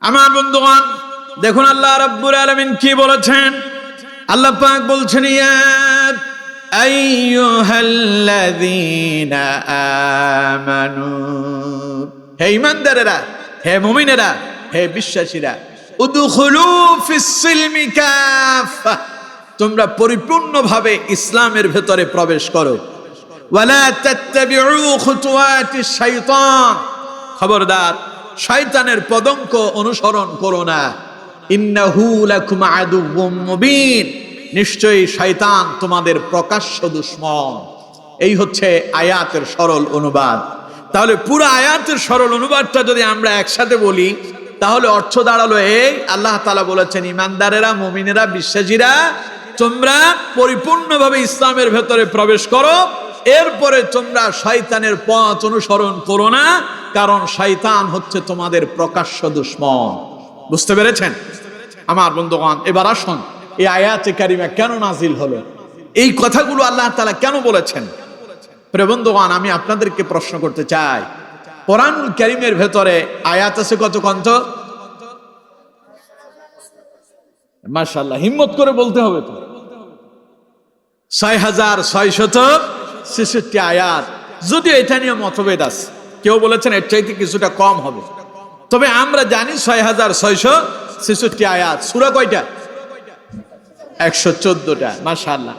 আমার বন্ধুগণ, দেখুন আল্লাহ রাব্বুল আলামিন কি বলেছেন। আল্লাহ পাক বলছেন, ইয়া আইয়ুহাল্লাযীনা আমানু, হে ঈমানদারেরা, হে মুমিনেরা, হে বিশ্বাসীরা, উদখুলু ফিস-সিলমি কাফা, তোমরা পরিপূর্ণভাবে ইসলামের ভেতরে প্রবেশ করো। ওয়ালা তাত্তাবিউ খুতুওয়াতিশ শাইতান, খবরদার শয়তানের পদঙ্ক অনুসরণ করো না। ইন্নাহু লাকুম আদুউম মুবিন, নিশ্চয়ই শয়তান তোমাদের প্রকাশ্য দুশমন। এই হচ্ছে আয়াতের সরল অনুবাদ। তাহলে পুরো আয়াতের সরল অনুবাদটা যদি আমরা একসাথে বলি, তাহলে অর্থ দাঁড়ালো এই, আল্লাহ তাআলা বলেছেন, ঈমানদারেরা, মুমিনেরা, বিশ্বাসীরা, তোমরা পরিপূর্ণভাবে ইসলামের ভেতরে প্রবেশ করো। এরপরে তোমরা শয়তানের পথ অনুসরণ করো না, কারণ শয়তান হচ্ছে তোমাদের প্রকাশ্য দুশমন। বুঝতে পেরেছেন আমার বন্ধুগণ? এবার আসুন, এই আয়াতে কারিমা কেন নাজিল হলো, এই কথাগুলো আল্লাহ তাআলা কেন বলেছেন? প্রিয় বন্ধুগণ, আমি আপনাদেরকে প্রশ্ন করতে চাই, কোরআনুল কারীমের ভেতরে আয়াত আছে কত কত? মাশাআল্লাহ, হিম্মত করে বলতে হবে তো। 6666 আয়াত। যদিও এটা নিয়ে মতভেদ আছে, কেউ বলেছেন এর চাইতে কিছুটা কম হবে, তবে আমরা জানি 6666 আয়াত। সূরা কয়টা? 114টা। মাশাআল্লাহ।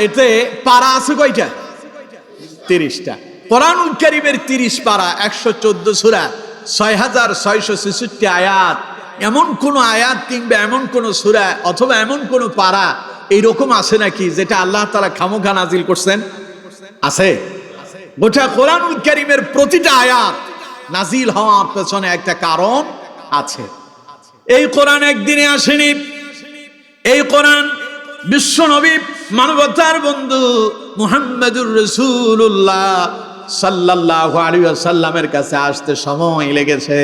এতে পারা আছে কয়টা? 30টা। কোরআনুল কারীমের 30 পারা, 114 সূরা, 6666 আয়াত। এমন কোন আয়াত কিংবা এমন কোন সূরা অথবা এমন কোন পারা এইরকম আছে নাকি যেটা আল্লাহ তাআলা খামোখা নাজিল করছেন? আছে। গোটা কোরআনুল কারীমের প্রতিটা আয়াত নাজিল হওয়ার পেছনে একটা কারণ আছে। এই কোরআন একদিনে আসেনি। এই কোরআন বিশ্ব নবী, মানবতার বন্ধু মুহাম্মদুর রাসূলুল্লাহ সাল্লাল্লাহু আলাইহি ওয়াসাল্লামের কাছে আসতে সময় লেগেছে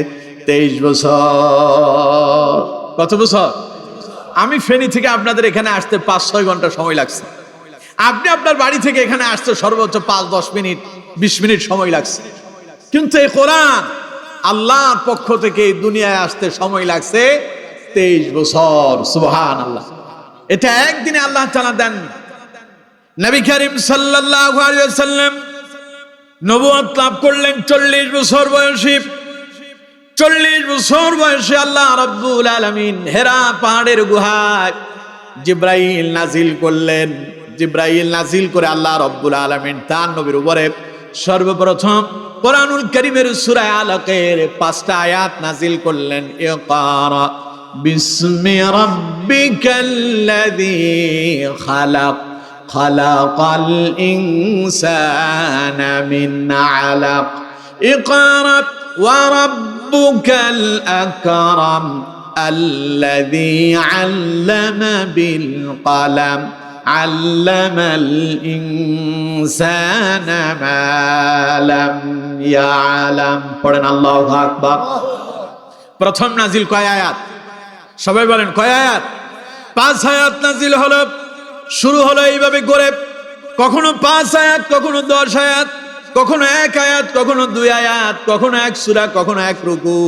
23 বছর। কত বছর? আমি ফেনী থেকে আপনাদের এখানে আসতে 5-6 ঘন্টা সময় লাগছে। আপনি আপনার বাড়ি থেকে এখানে আসতে সর্বোচ্চ 5-10 মিনিট, 20 মিনিট সময় লাগছে। কিন্তু এই কোরআন আল্লাহর পক্ষ থেকে এই দুনিয়ায় আসতে সময় লাগছে 23 বছর। সুবহানাল্লাহ। এটা একদিনে আল্লাহ তাআলা দেন। নবী করিম সাল্লাল্লাহু আলাইহি ওয়াসাল্লাম নবুয়ত লাভ করলেন 40 বছর বয়সে। 40 বছর বয়সে আল্লাহ রাব্বুল আলামিন হেরা পাহাড়ের গুহায় জিবরাইল নাজিল করলেন। জিবরাইল নাজিল করে আল্লাহ রাব্বুল আলামিন তার নবীর উপরে সর্বপ্রথম কোরআনুল কারীমের সূরা আলাকের 5টা আয়াত নাজিল করলেন। ইকরা বিসমি রাব্বিকাল্লাযী খালাক, খালাকাল ইনসানা মিন আলাক, ইকরা ওয়া রাব্বুকাল আকরাম আল্লাযী আল্লামা বিল কলম আল্লামাল ইনসানা মা লাম ইয়ালাম। পড়েন আল্লাহু আকবার। প্রথম নাজিল কয় আয়াত? সবাই বলেন কয় আয়াত? 5 আয়াত নাজিল হলো। শুরু হলো এইভাবে করে, কখনো 5 আয়াত, কখনো 10 আয়াত, কখনো 1 আয়াত, কখনো 2 আয়াত, কখনো 1 সূরা, কখনো 1 রুকু।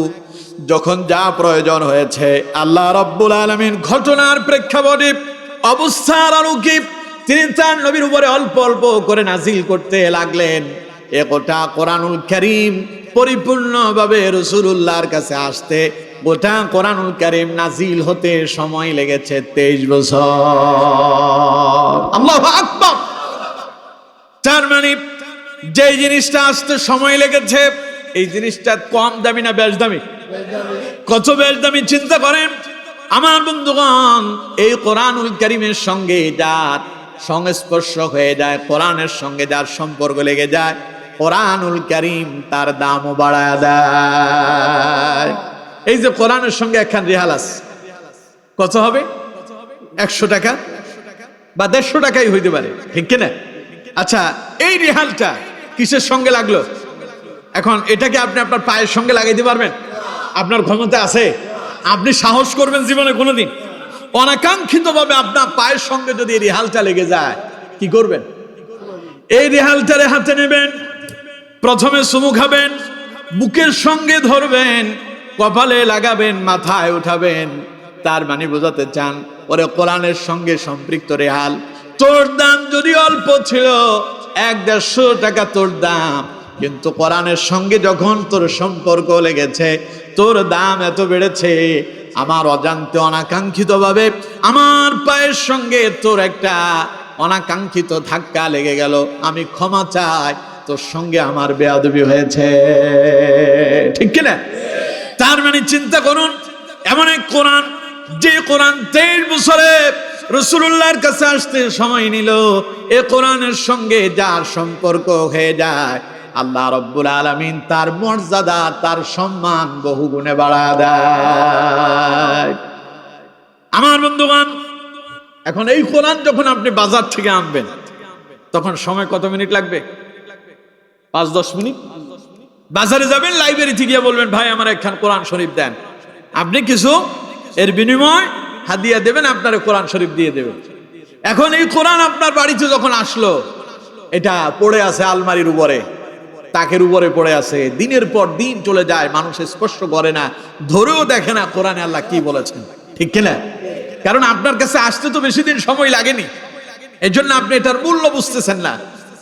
যখন যা প্রয়োজন হয়েছে আল্লাহ রাব্বুল আলামিন ঘটনার প্রেক্ষাপটে, অবস্থার আলোকে তিনি তার নবীর উপরে অল্প অল্প করে নাজিল করতে লাগলেন। এ গোটা কোরআনুল কারীম পরিপূর্ণভাবে রাসূলুল্লাহর কাছে আসতে, গোটা কোরআনুল কারীম নাজিল হতে সময় লেগেছে 23 বছর। আল্লাহু আকবার। তার মানে যে জিনিসটা আসতে সময় লেগেছে, এই জিনিসটা কম দামি না বেশ দামি? কত বেশ দামি চিন্তা করেন আমার বন্ধুগণ। এই কোরআনুল কারীমের সঙ্গে যার সংস্পর্শ হয়ে যায়, কোরআনের সঙ্গে যার সম্পর্ক লেগে যায়, কোরআনুল কারীম তার দামও বাড়ায় দেয়। এই যে কোরআনের সঙ্গে একখান রেহাল আছে, কত হবে? 100 টাকা বা 150 টাকাই হইতে পারে, ঠিক কিনা? আচ্ছা, এই রেহালটা কিসের সঙ্গে লাগলো? এখন এটাকে আপনি আপনার পায়ের সঙ্গে লাগাইতে পারবেন? আপনার ক্ষমতা আছে? আপনি সাহস করবেন জীবনে কোনোদিন? অনাকাঙ্ক্ষিত ভাবে আপনার পায়ের সঙ্গে যদি এই রেহালটা লেগে যায়, কি করবেন? এই রেহালটারে হাতে নেবেন, প্রথমে চুমু খাবেন, বুকের সঙ্গে ধরবেন, কপালে লাগাবেন, মাথায় উঠাবেন। তার মানে বোঝাতে চান ওরে কোরআনের সঙ্গে সম্পৃক্ত রেহাল। তোর দাম যদি অল্প ছিল, 100-150 টাকা তোর দাম, কিন্তু কোরআনের সঙ্গে যখন তোর সম্পর্ক লেগেছে, তোর দাম এত বেড়েছে। আমার অজান্তে অনাকাঙ্ক্ষিত ভাবে আমার পায়ের সঙ্গে তোর একটা অনাকাঙ্ক্ষিত ধাক্কা লেগে গেল, আমি ক্ষমা চাই, তোর সঙ্গে আমার বেয়াদবি হয়েছে। ঠিক কিনা? তার মানে চিন্তা করুন, এমন এক কোরআন, যে কোরআন 23 বছরে রাসূলুল্লাহর কাছে আসতে সময় নিল, এ কোরআনের সঙ্গে যার সম্পর্ক হয়ে যায়, আল্লাহ রাব্বুল আলামিন তার মর্যাদা, তার সম্মান বহুগুণে বাড়ায় দেয়। আমার বন্ধুগণ, এখন এই কোরআন যখন আপনি বাজার থেকে আনবেন, তখন সময় কত মিনিট লাগবে? 5-10 মিনিট। বাজারে যাবেন, লাইব্রেরি থেকে গিয়ে বলবেন ভাই আমার একখান কোরআন শরীফ দেন, আপনি কিছু এর বিনিময় হাদিয়া দেবেন, আপনার কোরআন শরীফ দিয়ে দেবেন। এখন এই কোরআন আপনার বাড়িতে যখন আসলো, এটা পড়ে আছে আলমারির উপরে, তাকের উপরে পড়ে আছে, দিনের পর দিন চলে যায়, মানুষ স্পর্শ করে না, ধরেও দেখে না কোরআনে আল্লাহ কি বলেছেন। ঠিক কিনা? কারণ আপনার কাছে আসতে তো বেশি দিন সময় লাগেনি, এজন্য আপনি এটার মূল্য বুঝতেছেন না।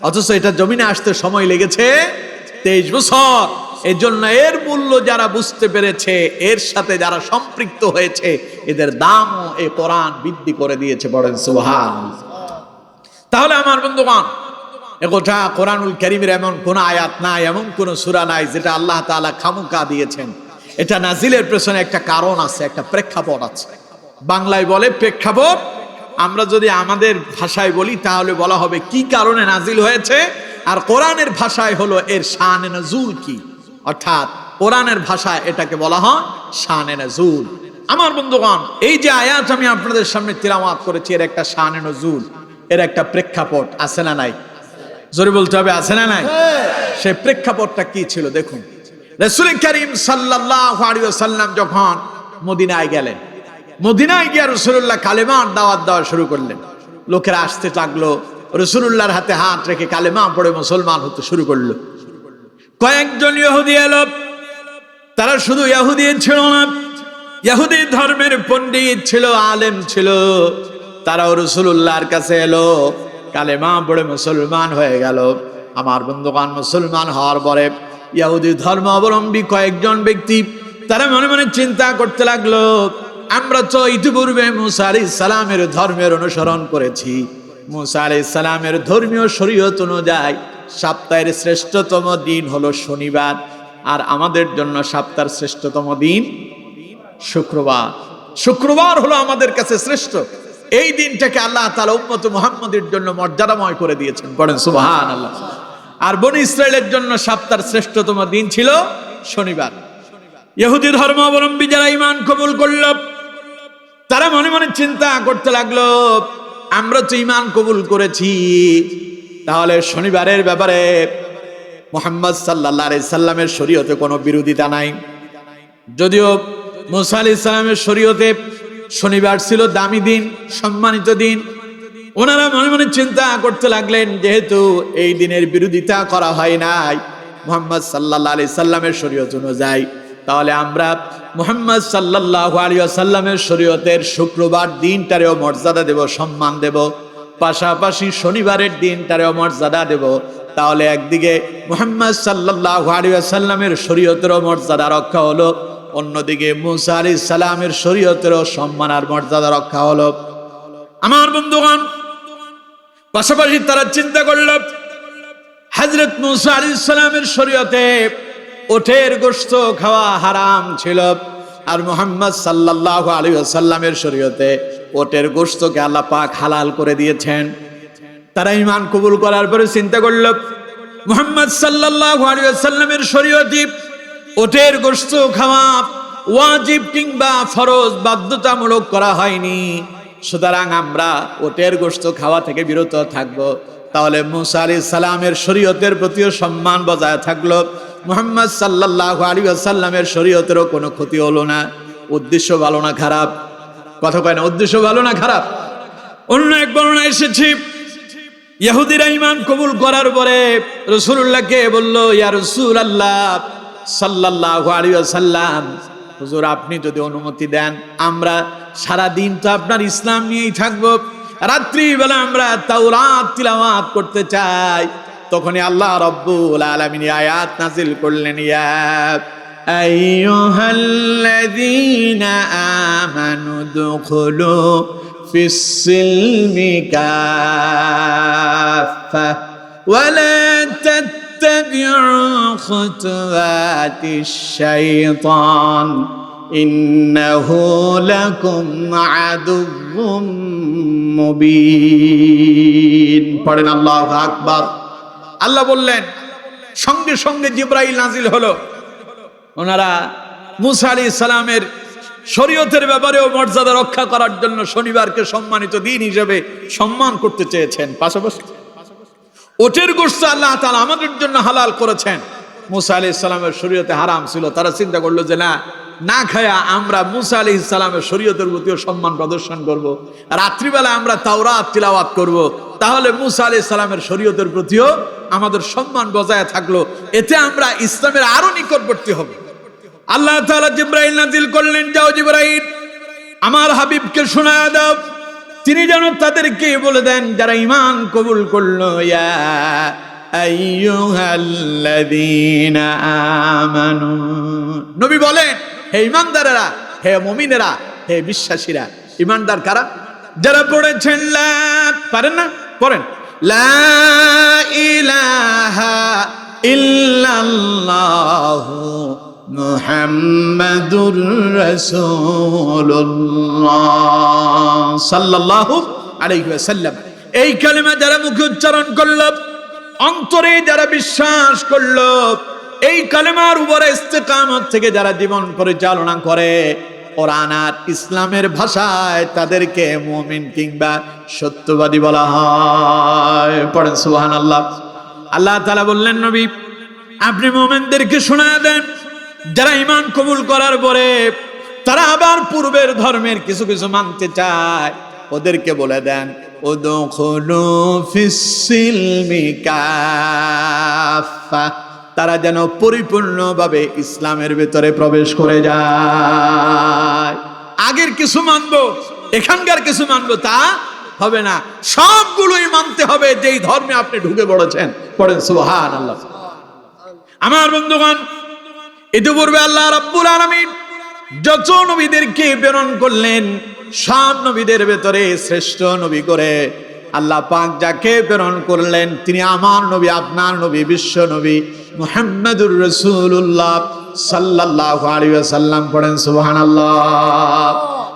অথচ এটা জমিনে আসতে সময় লেগেছে 23 বছর। এই জন্য এর মূল্য যারা বুঝতে পেরেছে, এর সাথে যারা সম্পৃক্ত হয়েছে, এদের দামও এই কোরআন বৃদ্ধি করে দিয়েছে। বলেন সুবহানাল্লাহ। তাহলে আমার বন্ধুগণ, গোটা কোরআনুল কারীমের এমন কোন আয়াত নাই, এমন কোন সূরা নাই যেটা আল্লাহ তাআলা খামুকা দিয়েছেন। এটা নাজিলের পেছনে একটা কারণ আছে, একটা প্রেক্ষাপট আছে। বাংলায় বলে প্রেক্ষাপট, আমরা যদি আমাদের ভাষায় বলি তাহলে বলা হবে কি কারণে নাজিল হয়েছে। আর কোরআনের ভাষায় হলো এর শানে নজুল কি, অর্থাৎ কোরআনের ভাষায় এটাকে বলা হয় শানে নজুল। আমার বন্ধুগণ, এই যে আয়াত আমি আপনাদের সামনে তিলাওয়াত করেছি, এর একটা শানে নজুল, এর একটা প্রেক্ষাপট আছে না নাই? জোরে বলতে হবে, আছে না নাই? সেই প্রেক্ষাপটটা কি ছিল দেখুন। রাসূল করিম সাল্লাল্লাহু আলাইহি ওয়াসাল্লাম যখন মদিনায় গেলেন, মদিনায় গিয়ে রাসূলুল্লাহ কালেমার দাওয়াত দেওয়া শুরু করলেন। লোকেরা আসতে লাগলো, রাসূলুল্লাহর হাতে হাত রেখে কালেমা পড়ে মুসলমান হতে শুরু করলো। কয়েকজন ইহুদি এলো, তারা শুধু ইহুদি ছিল না, ইহুদি ধর্মের পণ্ডিত ছিল, আলেম ছিল। তারাও রাসূলুল্লাহর কাছে এলো, কালেমা পড়ে মুসলমান হয়ে গেল। আমার বন্ধুগণ, মুসলমান হওয়ার পরে ইহুদি ধর্ম অবলম্বী কয়েকজন ব্যক্তি তারা মনে মনে চিন্তা করতে লাগলো, আমরা তো ইতিপূর্বে মুসা আলাইহিস সালামের ধর্মের অনুসরণ করেছি। মুসা আলাইহিস সালামের ধর্মীয় শরীয়ত অনুযায়ী সপ্তাহের শ্রেষ্ঠতম দিন হলো শনিবার, আর আমাদের জন্য সপ্তাহের শ্রেষ্ঠতম দিন শুক্রবার। শুক্রবার হলো আমাদের কাছে শ্রেষ্ঠ। এই দিনটাকে আল্লাহ তাআলা উম্মত মুহাম্মাদের জন্য মর্যাদাময় করে দিয়েছেন। পড়েন সুবহানাল্লাহ। আর বনি ইসরাইলের জন্য সপ্তাহের শ্রেষ্ঠতম দিন ছিল শনিবার। ইহুদি ধর্ম অবলম্বী যারা ঈমান কবুল করল, তারা মনে মনে চিন্তা করতে লাগলো, আমরা তো ঈমান কবুল করেছি, তাহলে শনিবারের ব্যাপারে মুহাম্মদ সাল্লাল্লাহু আলাইহি সাল্লামের শরীয়তে কোনো বিরোধিতা নাই। যদিও মুসা আলাইহিস সালামের শরীয়তে শনিবার ছিল দামি দিন, সম্মানিত দিন। ওনারা মনে মনে চিন্তা করতে লাগলেন, যেহেতু এই দিনের বিরোধিতা করা হয় নাই মুহাম্মদ সাল্লাল্লাহু আলাইহি সাল্লামের শরীয়ত অনুযায়ী, তাহলে আমরা মুহাম্মদ সাল্লাল্লাহু আলাইহি ওয়াসাল্লামের শরীয়তের শুক্রবার দিনটারেও মর্যাদা দেব, সম্মান দেব, পাশাপাশি শনিবারের দিনটারেও মর্যাদা দেব। তাহলে একদিকে মুহাম্মদ সাল্লাল্লাহু আলাইহি ওয়াসাল্লামের শরীয়তেরও মর্যাদা রক্ষা হলো, অন্যদিকে মুসা আলাইহিস সালামের শরীয়তেরও সম্মান আর মর্যাদা রক্ষা হলো। আমার বন্ধুগণ, পাশাপাশি তারা চিন্তা করল, হযরত মুসা আলাইহিস সালামের শরীয়তে ওটের গোশত খাওয়া হারাম ছিল, আর মুহাম্মদ সাল্লাল্লাহু আলাইহি ওয়াসাল্লামের শরীয়তে ওটের গোশতকে আল্লাহ পাক হালাল করে দিয়েছেন। তারা ঈমান কবুল করার পরে চিন্তা করল, মুহাম্মদ সাল্লাল্লাহু আলাইহি ওয়াসাল্লামের শরীয়তে ওটের গোশত খাওয়া ওয়াজিব কিংবা ফরজ বাধ্যতামূলক করা হয়নি, সুতরাং আমরা ওটের গোশত খাওয়া থেকে বিরত থাকব। তাহলে মুসা আলাইহিস সালামের শরীয়তের প্রতিও সম্মান বজায় থাকলো, মুহাম্মদ সাল্লাল্লাহু আলাইহি ওয়াসাল্লামের শরীয়তেরও কোনো ক্ষতি হলো না। উদ্দেশ্য ভালো না খারাপ? কথা কয় না, উদ্দেশ্য ভালো না খারাপ? অন্য এক বর্ণনা এসেছে, ইহুদিরা ঈমান কবুল করার পরে রাসূলুল্লাহকে বলল, ইয়া রাসূলুল্লাহ সাল্লাল্লাহু আলাইহি ওয়াসাল্লাম, হুজুর আপনি যদি অনুমতি দেন আমরা সারা দিন তো আপনার ইসলাম নিয়েই থাকবো, রাত্রিবেলা আমরা তাওরাত তিলাওয়াত করতে চাই। তখনই আল্লাহ রাব্বুল আলামিন আয়াত নাযিল করলেন, ইয়া আইয়ুহাল্লাযীনা আমানু দুখুলু ফিস-সিলমি কাফা ওয়া লা তাত্তাবিউ খুতুওয়াতিশ শাইতান ইন্নাহু লাকুম আদুউম মুবিন। পড়েন আল্লাহু আকবার। আল্লাহ বললেন সঙ্গে সঙ্গে জিবরাইল নাজিল হলো। ওনারা মুসা আলাইহিস সালামের শরীয়তের ব্যাপারেও মর্যাদা রক্ষা করার জন্য শনিবারকে সম্মানিত দিন হিসেবে সম্মান করতে চেয়েছেন। পাশাপাশি ওটের গোশত আল্লাহ তাআলা আমাদের জন্য হালাল করেছেন। মুসা আলাইহিস সালামের শরীয়তে হারাম ছিল, তারা চিন্তা করলো যে না খায়া আমরা মুসা আলাইহিস সালামের শরীয়তের প্রতিও সম্মান প্রদর্শন করব, রাত্রিবেলা আমরা তাওরাত তিলাওয়াত করব, তাহলে মুসা আলাইহিস সালামের শরীয়তের প্রতিও আমাদের সম্মান বজায় থাকলো, এতে আমরা ইসলামের আরো নিকটবর্তী হব। আল্লাহ তাআলা জিবরাইল নাজিল করলেন, যাও জিবরাইল আমার হাবিবকে শোনায়া দাও, তিনি যেন তাদেরকে বলে দেন যারা ঈমান কবুল করলো, ইয়া আইয়ুহাল্লাযীনা আমানু, নবী বলেন হে ঈমানদারেরা, হে মুমিনেরা, হে বিশ্বাসীরা। ঈমানদার কারা? যারা পড়েছেন লা, পারেন না পড়েন, লা ইলাহা ইল্লাল্লাহু মুহাম্মাদুর রাসূলুল্লাহ সাল্লাল্লাহু আলাইহি ওয়াসাল্লাম। এই কালিমা যারা মুখে উচ্চারণ করলো, অন্তরে যারা বিশ্বাস করলো, এই কালেমার উপরে ইস্তেকামত থেকে যারা জীবন পরিচালনা করে, কোরআন আর ইসলামের ভাষায় তাদেরকে মুমিন কিংবা সত্যবাদী বলা হয়। পড়েন সুবহানাল্লাহ। আল্লাহ তাআলা বললেন, নবী আপনি মুমিনদেরকে শোনায়া দেন যারা ঈমান কবুল করার পরে তারা আবার পূর্বের ধর্মের কিছু কিছু মানতে চায়, ওদেরকে বলে দেন উদখুলু ফিস-সিলমি কাফা, তারা যেন পরিপূর্ণভাবে ইসলামের ভিতরে প্রবেশ করে যায়। আগের কিছু মানবো, এখানকার কিছু মানবো তা হবে না, সবগুলোই মানতে হবে যেই ধর্মে আপনি ঢুকে পড়েছেন। পড়েন সুবহানাল্লাহ। আমার বন্ধুগণ, ইতিপূর্বে আল্লাহ রাব্বুল আলামিন যত নবীদেরকে প্রেরণ করলেন, সব নবীদের ভেতরে শ্রেষ্ঠ নবী করে আল্লাহ পাক যাকে প্রেরণ করলেন তিনি আমার নবী, আপনার নবী, বিশ্ব নবী মুহাম্মাদুর রাসূলুল্লাহ সাল্লাল্লাহু আলাইহি ওয়াসাল্লাম। পড়েন সুবহানাল্লাহ।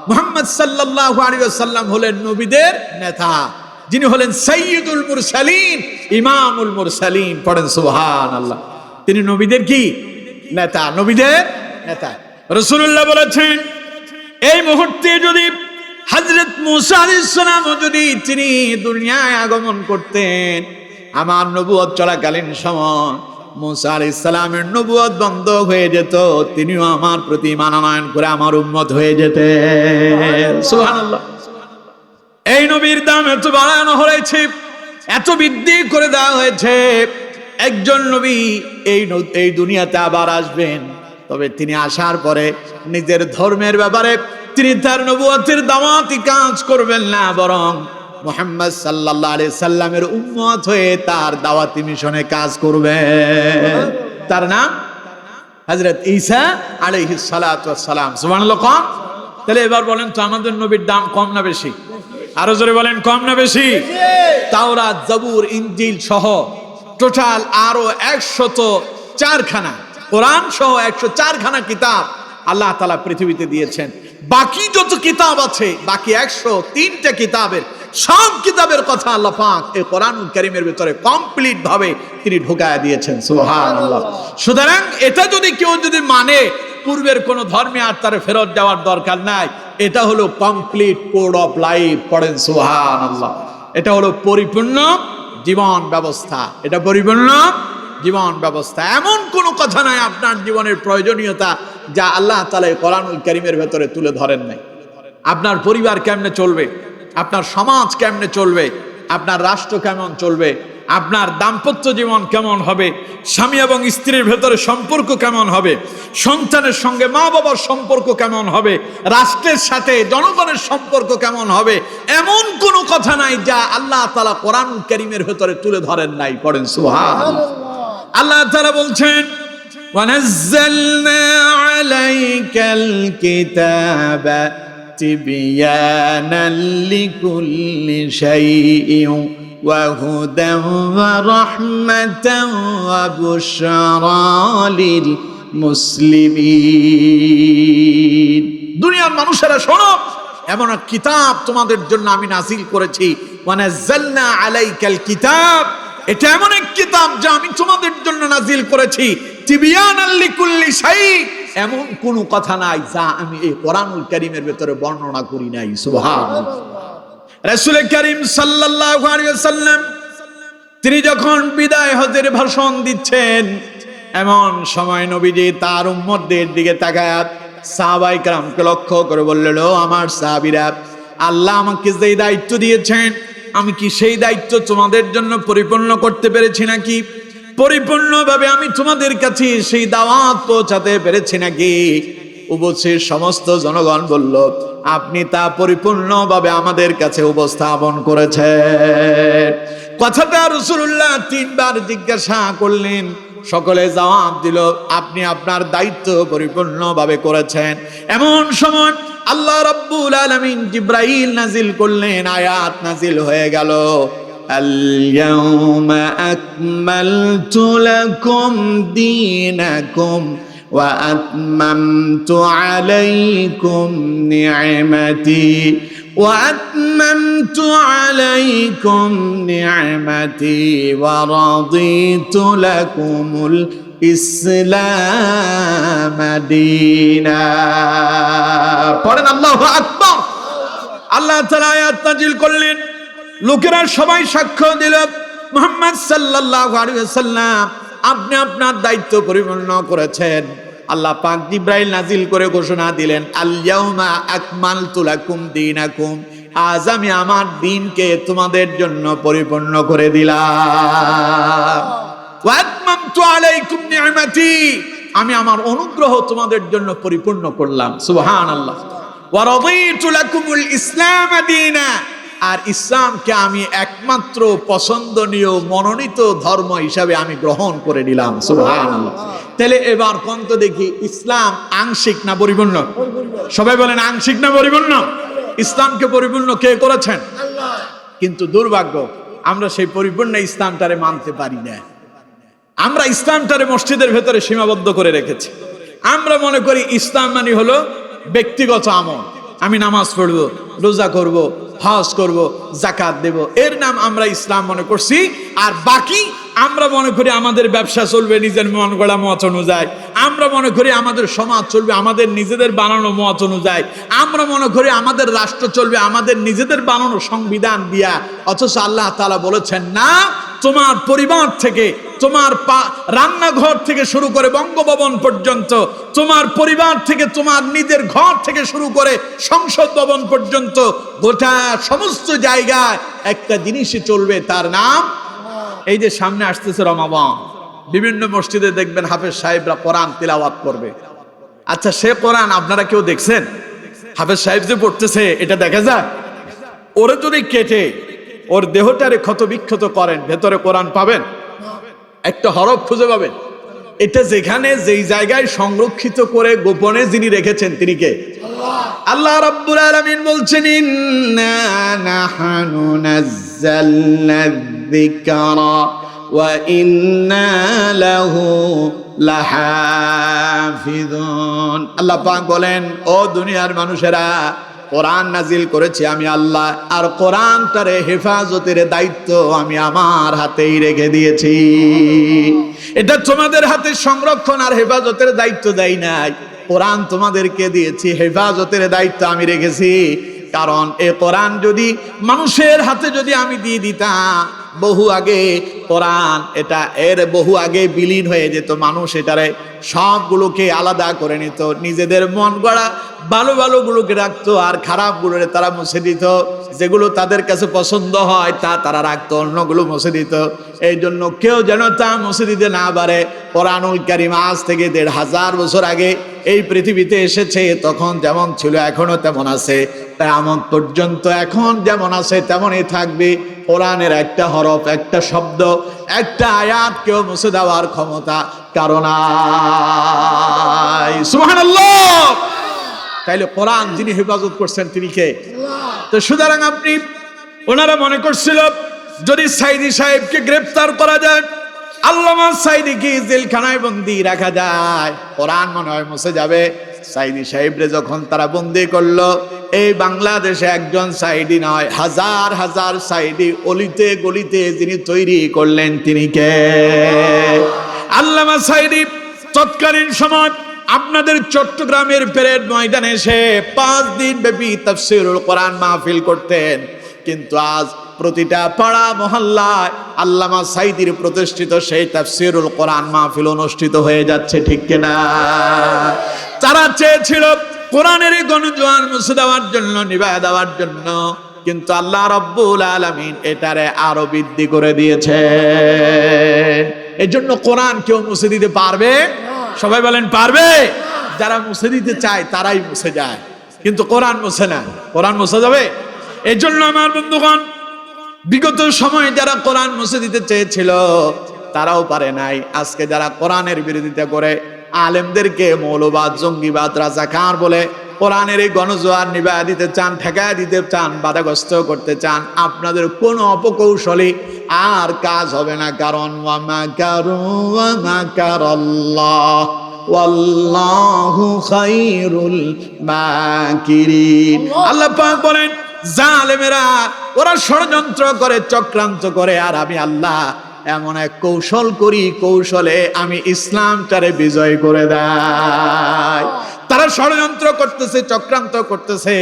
মুহাম্মদ সাল্লাল্লাহু আলাইহি ওয়াসাল্লাম হলেন নবীদের নেতা, যিনি হলেন সাইয়্যিদুল মুরসালিন, ইমামুল মুরসালিন। পড়েন সুবহানাল্লাহ। তিনি নবীদের কি নেতা, নবীদের নেতা। রাসূলুল্লাহ বলেছেন এই মুহূর্তে যদি হযরত মুসা আলাইহিস সালাম যদি তিনি দুনিয়ায় আগমন করতেন, আমার নবুয়ত চলাকালীন সময় মুসা আলাইহিস সালামের নবুয়ত বন্ধ হয়ে যেত, তিনিও আমার প্রতি মানানয়ন করে আমার উম্মত হয়ে যেতেন। সুবহানাল্লাহ। এই নবীর দাম এত বাড়ানো হয়েছে, এত বৃদ্ধি করে দেওয়া হয়েছে। একজন নবী এই দুনিয়াতে আবার আসবেন, তবে তিনি আসার পরে নিজের ধর্মের ব্যাপারে তিনি তার নবুয়তের দাওয়াতি কাজ করবেন না, বরং মুহাম্মদ সাল্লাল্লাহু আলাইহি সাল্লামের উম্মত হয়ে তার দাওয়াতি মিশনে কাজ করবেন। তার নাম হযরত ঈসা আলাইহিস সালাতু ওয়াস সালাম। সুবহানাল্লাহ। কম? তাহলে এবার বলেন তো আমাদের নবীর দাম কম না বেশি? আরো জোরে বলেন, কম না বেশি? তাওরাত, জবুর, ইনজিল সহ টোটাল আরো 104 খানা, কোরআন সহ 104 খানা কিতাব আল্লাহ তাআলা পৃথিবীতে দিয়েছেন। বাকি যত কিতাব আছে, বাকি 103টা কিতাবের সব কিতাবের কথা আল্লাহ পাক এই কোরআনুল কারীমের ভিতরে কমপ্লিট ভাবে তিনি ঢুকায়া দিয়েছেন। সুবহানাল্লাহ। সুতরাং এটা যদি কেউ মানে পূর্বের কোন ধর্মে আর তার ফেরত যাওয়ার দরকার নাই, এটা হলো কমপ্লিট কোড অফ লাইফ। পড়েন সুবহানাল্লাহ। এটা হলো পরিপূর্ণ জীবন ব্যবস্থা, এটা পরিপূর্ণ জীবন ব্যবস্থা। এমন কোনো কথা নাই আপনার জীবনের প্রয়োজনীয়তা যা আল্লাহ তাআলা এই কোরআনুল কারীমের ভেতরে তুলে ধরেন নাই। আপনার পরিবার কেমনে চলবে, আপনার সমাজ কেমনে চলবে, আপনার রাষ্ট্র কেমন চলবে, আপনার দাম্পত্য জীবন কেমন হবে, স্বামী এবং স্ত্রীর ভেতরে সম্পর্ক কেমন হবে, সন্তানের সঙ্গে মা বাবার সম্পর্ক কেমন হবে, রাষ্ট্রের সাথে জনগণের সম্পর্ক কেমন হবে, এমন কোনো কথা নাই যা আল্লাহ তাআলা কোরআনুল কারীমের ভেতরে তুলে ধরেন নাই। পড়েন সুবহানাল্লাহ। আল্লাহ তাআলা বলছেন ওয়ানাজ্জালনা আলাইকাল কিতাবা তিবয়ানাল লিকুল্লি শাইইন ওয়া হুদান ওয়া রাহমাতান ওয়া বুশরা লিল মুসলিমিন। দুনিয়ার মানুষেরা শোনো, এমন এক কিতাব তোমাদের জন্য আমি নাজিল করেছি। ওয়ানাজ্জালনা আলাইকাল কিতাব, এটা এমন এক কিতাব যা আমি তোমাদের জন্য নাজিল করেছি। তিবয়ানাল লিকুল্লি শাই, এমন কোনো কথা নাই যা আমি এই কোরআনুল কারীমের ভিতরে বর্ণনা করি নাই। সুবহানাল্লাহ। রাসূল কারীম সাল্লাল্লাহু আলাইহি ওয়াসাল্লাম তিনি যখন বিদায় হজের ভাষণ দিচ্ছেন, এমন সময় নবীজি তার উম্মতদের দিকে তাকায় সাহাবায়ে কেরামকে লক্ষ্য করে বললেন, ও আমার সাহাবীরা, আল্লাহ আমাকে যে দায়িত্ব দিয়েছেন, আমি কি সেই দায়িত্ব তোমাদের জন্য পরিপূর্ণ করতে পেরেছি নাকি? পরিপূর্ণভাবে আমি তোমাদের কাছে সেই দাওয়াত পৌঁছাতে পেরেছি নাকি? উপস্থিত সমস্ত জনগণ বলল, আপনি তা পরিপূর্ণভাবে আমাদের কাছে উপস্থাপন করেছেন। কথাটা রাসূলুল্লাহ তিনবার জিজ্ঞাসা করলেন, সকলে জবাব দিল, আপনি আপনার দায়িত্ব পরিপূর্ণভাবে করেছেন। এমন সময় আল্লাহ রাব্বুল আলামিন জিবরাইল নাজিল করলেন, আয়াত নাজিল হয়ে গেল, আল-ইয়াওমা আকমালতু লাকুম দীনাকুম ওয়া আতমামতু আলাইকুম নি'মাতি ওয়া আতমামতু আলাইকুম নি'মাতি ওয়া রাদিতু লাকুমুল ইসলাম দীনা। পড়েন আল্লাহু আকবার। আল্লাহ তাআলা আয়াত নাজিল করলেন, লোকেরা সবাই সাক্ষ্য দিল, মুহাম্মদ সাল্লাল্লাহু আলাইহি ওয়াসাল্লাম আপনি আপনার দায়িত্ব পরিপূর্ণ করেছেন। আল্লাহ পাক জিবরাইল নাজিল করে ঘোষণা দিলেন, আল ইয়াউমা আকমালতু লাকুম দীনাকুম, আজ আমি আমার দ্বীনকে তোমাদের জন্য পরিপূর্ণ করে দিলাম। ওয়া আতমামতু আলাইকুম নি'মাতি, আমি আমার অনুগ্রহ তোমাদের জন্য পরিপূর্ণ করলাম। সুবহানাল্লাহ। ওয়া রাদিতু লাকুমুল ইসলাম দীনা, আর ইসলামকে আমি একমাত্র পছন্দনীয় মনোনীত ধর্ম হিসাবে আমি গ্রহণ করে নিলাম। সুবহানাল্লাহ। তাহলে এবার কোন তো দেখি, ইসলাম আংশিক না পরিপূর্ণ? সবাই বলেন আংশিক না পরিপূর্ণ? ইসলামকে পরিপূর্ণ কে করেছেন? আল্লাহ। কিন্তু দুর্ভাগ্য, আমরা সেই পরিপূর্ণ ইসলামটারে মানতে পারি না। আমরা ইসলামটারে মসজিদের ভেতরে সীমাবদ্ধ করে রেখেছি। আমরা মনে করি ইসলাম মানে হলো ব্যক্তিগত আমল, আমি নামাজ পড়ব, রোজা করব, হজ করব, যাকাত দেব, এর নাম আমরা ইসলাম মনে করছি। আর বাকি আমরা মনে করি আমাদের ব্যবসা চলবে নিজের মন গড়া মত অনুযায়ী, আমরা মনে করি আমাদের সমাজ চলবে আমাদের নিজেদের বানানো মত অনুযায়ী, আমরা মনে করি আমাদের রাষ্ট্র চলবে আমাদের নিজেদের বানানো সংবিধান দিয়া। অথচ আল্লাহ তাআলা বলেছেন, না, তোমার পরিবার থেকে, তোমার রান্নাঘর থেকে শুরু করে বঙ্গভবন পর্যন্ত, তোমার পরিবার থেকে তোমার নিজের ঘর থেকে শুরু করে সংসদ ভবন পর্যন্ত গোটা সমস্ত জায়গায় একটা জিনিসই চলবে, তার নাম, এই যে সামনে আসতেছে রমাদান, বিভিন্ন মসজিদে দেখবেন হাফেজ সাহেবরা কোরআন তিলাওয়াত করবে। আচ্ছা, সে কোরআন আপনারা কেউ দেখছেন? হাফেজ সাহেব যে পড়তেছে এটা দেখা যায়? ওরে যদি কেটে ওর দেহটারে ক্ষত বিক্ষত করেন, ভেতরে কোরআন পাবেন? একটা হরফ খুঁজে পাবেন? এটা যেখানে যেই জায়গায় সংরক্ষিত করে গোপনে যিনি রেখেছেন তিনি কে? আল্লাহ রাব্বুল আলামিন বলছেন, ইন্না নাহনু নাযালনা যিকরা ওয়া ইন্না লাহু লাহাফিজুন। আল্লাহ পাক বলেন, ও দুনিয়ার মানুষেরা, কোরআন নাজিল করেছি আমি আল্লাহ, আর কোরআনটারে হেফাজতের দায়িত্ব আমি আমার হাতেই রেখে দিয়েছি। এটা তোমাদের হাতে সংরক্ষণ আর হেফাজতের দায়িত্ব দেই নাই, কোরআন তোমাদেরকে দিয়েছি, হেফাজতের দায়িত্ব আমি রেখেছি। কারণ এ কোরআন যদি মানুষের হাতে যদি আমি দিয়ে দিতাম, বহু আগে কোরআন এটা এর বহু আগে বিলীন হয়ে যেত, মানুষ এটারে সবগুলোকে আলাদা করে নিত, নিজেদের মন গড়া ভালো ভালোগুলোকে রাখতো আর খারাপগুলোরে তারা মুছে দিত, যেগুলো তাদের কাছে পছন্দ হয় তা তারা রাখতো, অন্যগুলো মুছে দিত। এই জন্য কেউ যেন তা মুছে দিতে না পারে। কোরআনুল কারীম আজ থেকে ১৫০০ বছর আগে এই পৃথিবীতে এসেছে, তখন যেমন ছিল এখনো তেমন আছে, কিয়ামত পর্যন্ত এখন যেমন আছে তেমনই থাকবে। কোরআনের একটা হরফ, একটা শব্দ, একটা আয়াত কেউ মুছে দেওয়ার ক্ষমতা কারো নাই। সুবহানাল্লাহ। তাইলে কোরআন যিনি হেফাজত করছেন তিনি কে? তো সুতরাং আপনি ওনারা মনে করছিল যদি সাইদি সাহেবকে গ্রেফতার করা যায়, আল্লামা সাইদিকে জেলখানায় বন্দি রাখা যায়, কোরআন মনে হয় মুছে যাবে। সাইদি সাহেবরে যখন তারা বন্দি করলো, এই বাংলাদেশে একজন সাইদি নয়, হাজার হাজার সাইদি অলিতে গলিতে যিনি তৈরি করলেন তিনি কে? আল্লামা সাইদি তৎকালীন সময় আপনাদের চট্টগ্রামের পেরেড ময়দানে এসে 5 দিন ব্যাপী তাফসীরুল কোরআন মাহফিল করতেন। কিন্তু আজ প্রতিটা পাড়া মহল্লায় আল্লামা সাইদির প্রতিষ্ঠিত সেই তাফসীরুল কোরআন মাহফিল অনুষ্ঠিত হয়ে যাচ্ছে, ঠিক কিনা? তারা চেয়েছিল কোরআনের এই গণজোয়ার মুছে দেওয়ার জন্য, নিভায়া দেওয়ার জন্য, কিন্তু আল্লাহ রাব্বুল আলামিন এটারে আরো বৃদ্ধি করে দিয়েছে। এই জন্য কোরআন কেউ মুছে দিতে পারবে? সবাই বলেন পারবে? যারা মুছে দিতে চায় তারাই মুছে যায়, কিন্তু কোরআন মুছে না। কোরআন মুছে যাবে? এই জন্য আমার বন্ধুগণ, বিগত সময়ে যারা কোরআন মুছে দিতে চেয়েছিল তারাও পারে নাই। আজকে যারা কোরআনের বিরোধিতা করে, আলেমদেরকে মৌলবাদ, জঙ্গিবাদ, রাজাকার বলে কোরআনের এই গণজোয়ার নিভায়া দিতে চান, ঠেকায়া দিতে চান, বাধাগ্রস্ত করতে চান, আপনাদের কোনো অপকৌশলী আর কাজ হবে না। কারণ ওয়া মাকারু ওয়া মাকারাল্লাহ ওয়াল্লাহু খায়রুল মাকিরিন। আল্লাহ পাক বলেন, জালেমেরা ওরা ষড়যন্ত্র করে, চক্রান্ত করে, আর আমি আল্লাহ এমন এক কৌশল করি, কৌশলে আমি ইসলামটারে বিজয় করে দেই। তারা ষড়যন্ত্র করতেছে, চক্রান্ত করতেছে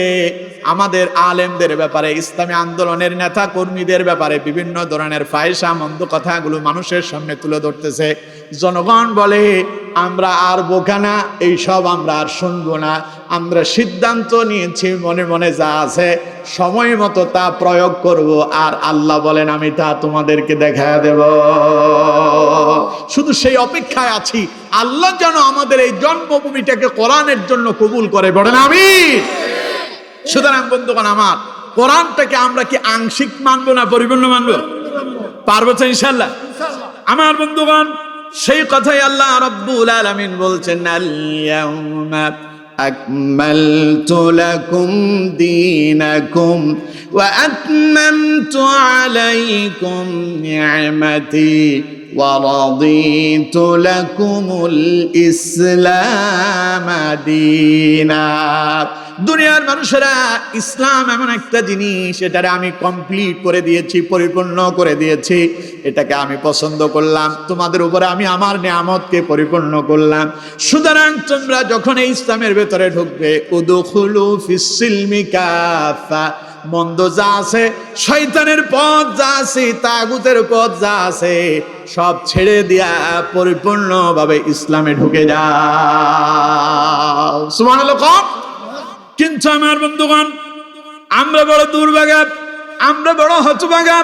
আমাদের আলেমদের ব্যাপারে, ইসলামী আন্দোলনের নেতা কর্মীদের ব্যাপারে বিভিন্ন ধরনের ফাহিশা মন্দ কথাগুলো মানুষের সামনে তুলে ধরতেছে। জনগণ বলে আমরা আর বোকা না, এইসব আমরা আর শুনবো না, আমরা সিদ্ধান্ত নিয়েছি মনে মনে যা আছে সময় মতো তা প্রয়োগ করব, আর আল্লাহ বলেন আমি তা তোমাদেরকে দেখায় দেব। শুধু সেই অপেক্ষায় আছি আল্লাহ যেন আমাদের এই জন্মভূমিটাকে কোরআনের জন্য কবুল করে, বলেন আমিন। সুতরাং বন্ধুগণ আমার, কোরআনটাকে আমরা কি আংশিক মানবো না পরিপূর্ণ মানবো? পারবো তো ইনশাআল্লাহ। আমার বন্ধুগণ, সেই কথাই আল্লাহ রাব্বুল আলামিন বলছেন, আল-ইয়াউমা আকমালতু লাকুম দীনাকুম ওয়া আতমামতু আলাইকুম নি'মাতি ওয়া রাদিতু লাকুমুল ইসলাম দীনা। দুনিয়ার মানুষেরা, ইসলাম এমন একটা জিনিস, এটারে আমি কমপ্লিট করে দিয়েছি, পরিপূর্ণ করে দিয়েছি, এটাকে আমি পছন্দ করলাম, তোমাদের উপরে আমি আমার নিয়ামতকে পরিপূর্ণ করলাম। সুতরাং তোমরা যখন এই ইসলামের ভেতরে ঢুকবে, উদখুলু ফিস সিলমি কাফা, মন্দ যা আছে, শয়তানের পথ যা আছে, তাগুতের পথ যা আছে, সব ছেড়ে দিয়া পরিপূর্ণভাবে ইসলামে ঢুকে যাও। সুবহানাল্লাহ। কিন্তু আমার বন্ধুগণ, আমরা বড় দুর্ভাগা, আমরা বড় হতভাগা,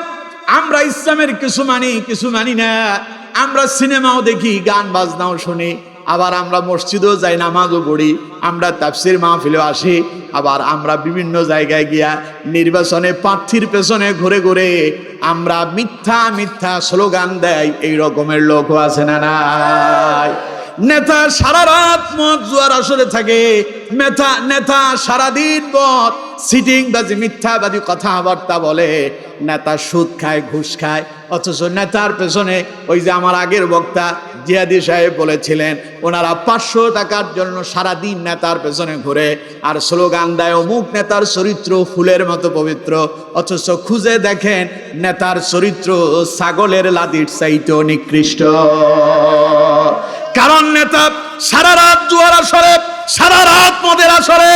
আমরা ইসলামের কিছু মানি, কিছু মানি না। আমরা সিনেমাও দেখি, গান বাজনাও শুনি, আবার আমরা মসজিদেও যাই, নামাজও পড়ি, আমরা তাফসীর মাহফিলেও আসি, আবার আমরা বিভিন্ন জায়গায় গিয়া নির্বাচনে প্রার্থীর পেছনে ঘুরে ঘুরে আমরা মিথ্যা মিথ্যা স্লোগান দেয়। এই রকমের লোকও আছে না নাই? নেতা সারা রাত মদ জুয়ার আসরে থাকে, নেতা সারাদিন পথ সিটিং বাজি, মিথ্যাবাদী কথাবার্তা বলে, নেতা সুদ খায়, ঘুষ খায়, অথচ নেতার পেছনে ওই যে আমার আগের বক্তা জিয়াদি সাহেব বলেছিলেন, ওনারা 500 টাকার জন্য সারাদিন নেতার পেছনে ঘুরে আর স্লোগান দেয় অমুক নেতার চরিত্র ফুলের মতো পবিত্র, অথচ খুঁজে দেখেন নেতার চরিত্র ছাগলের লাদির চাইতেও নিকৃষ্ট। কারণ নেতা সারা রাত জুয়ার আসরে, সারা রাত মদের আসরে,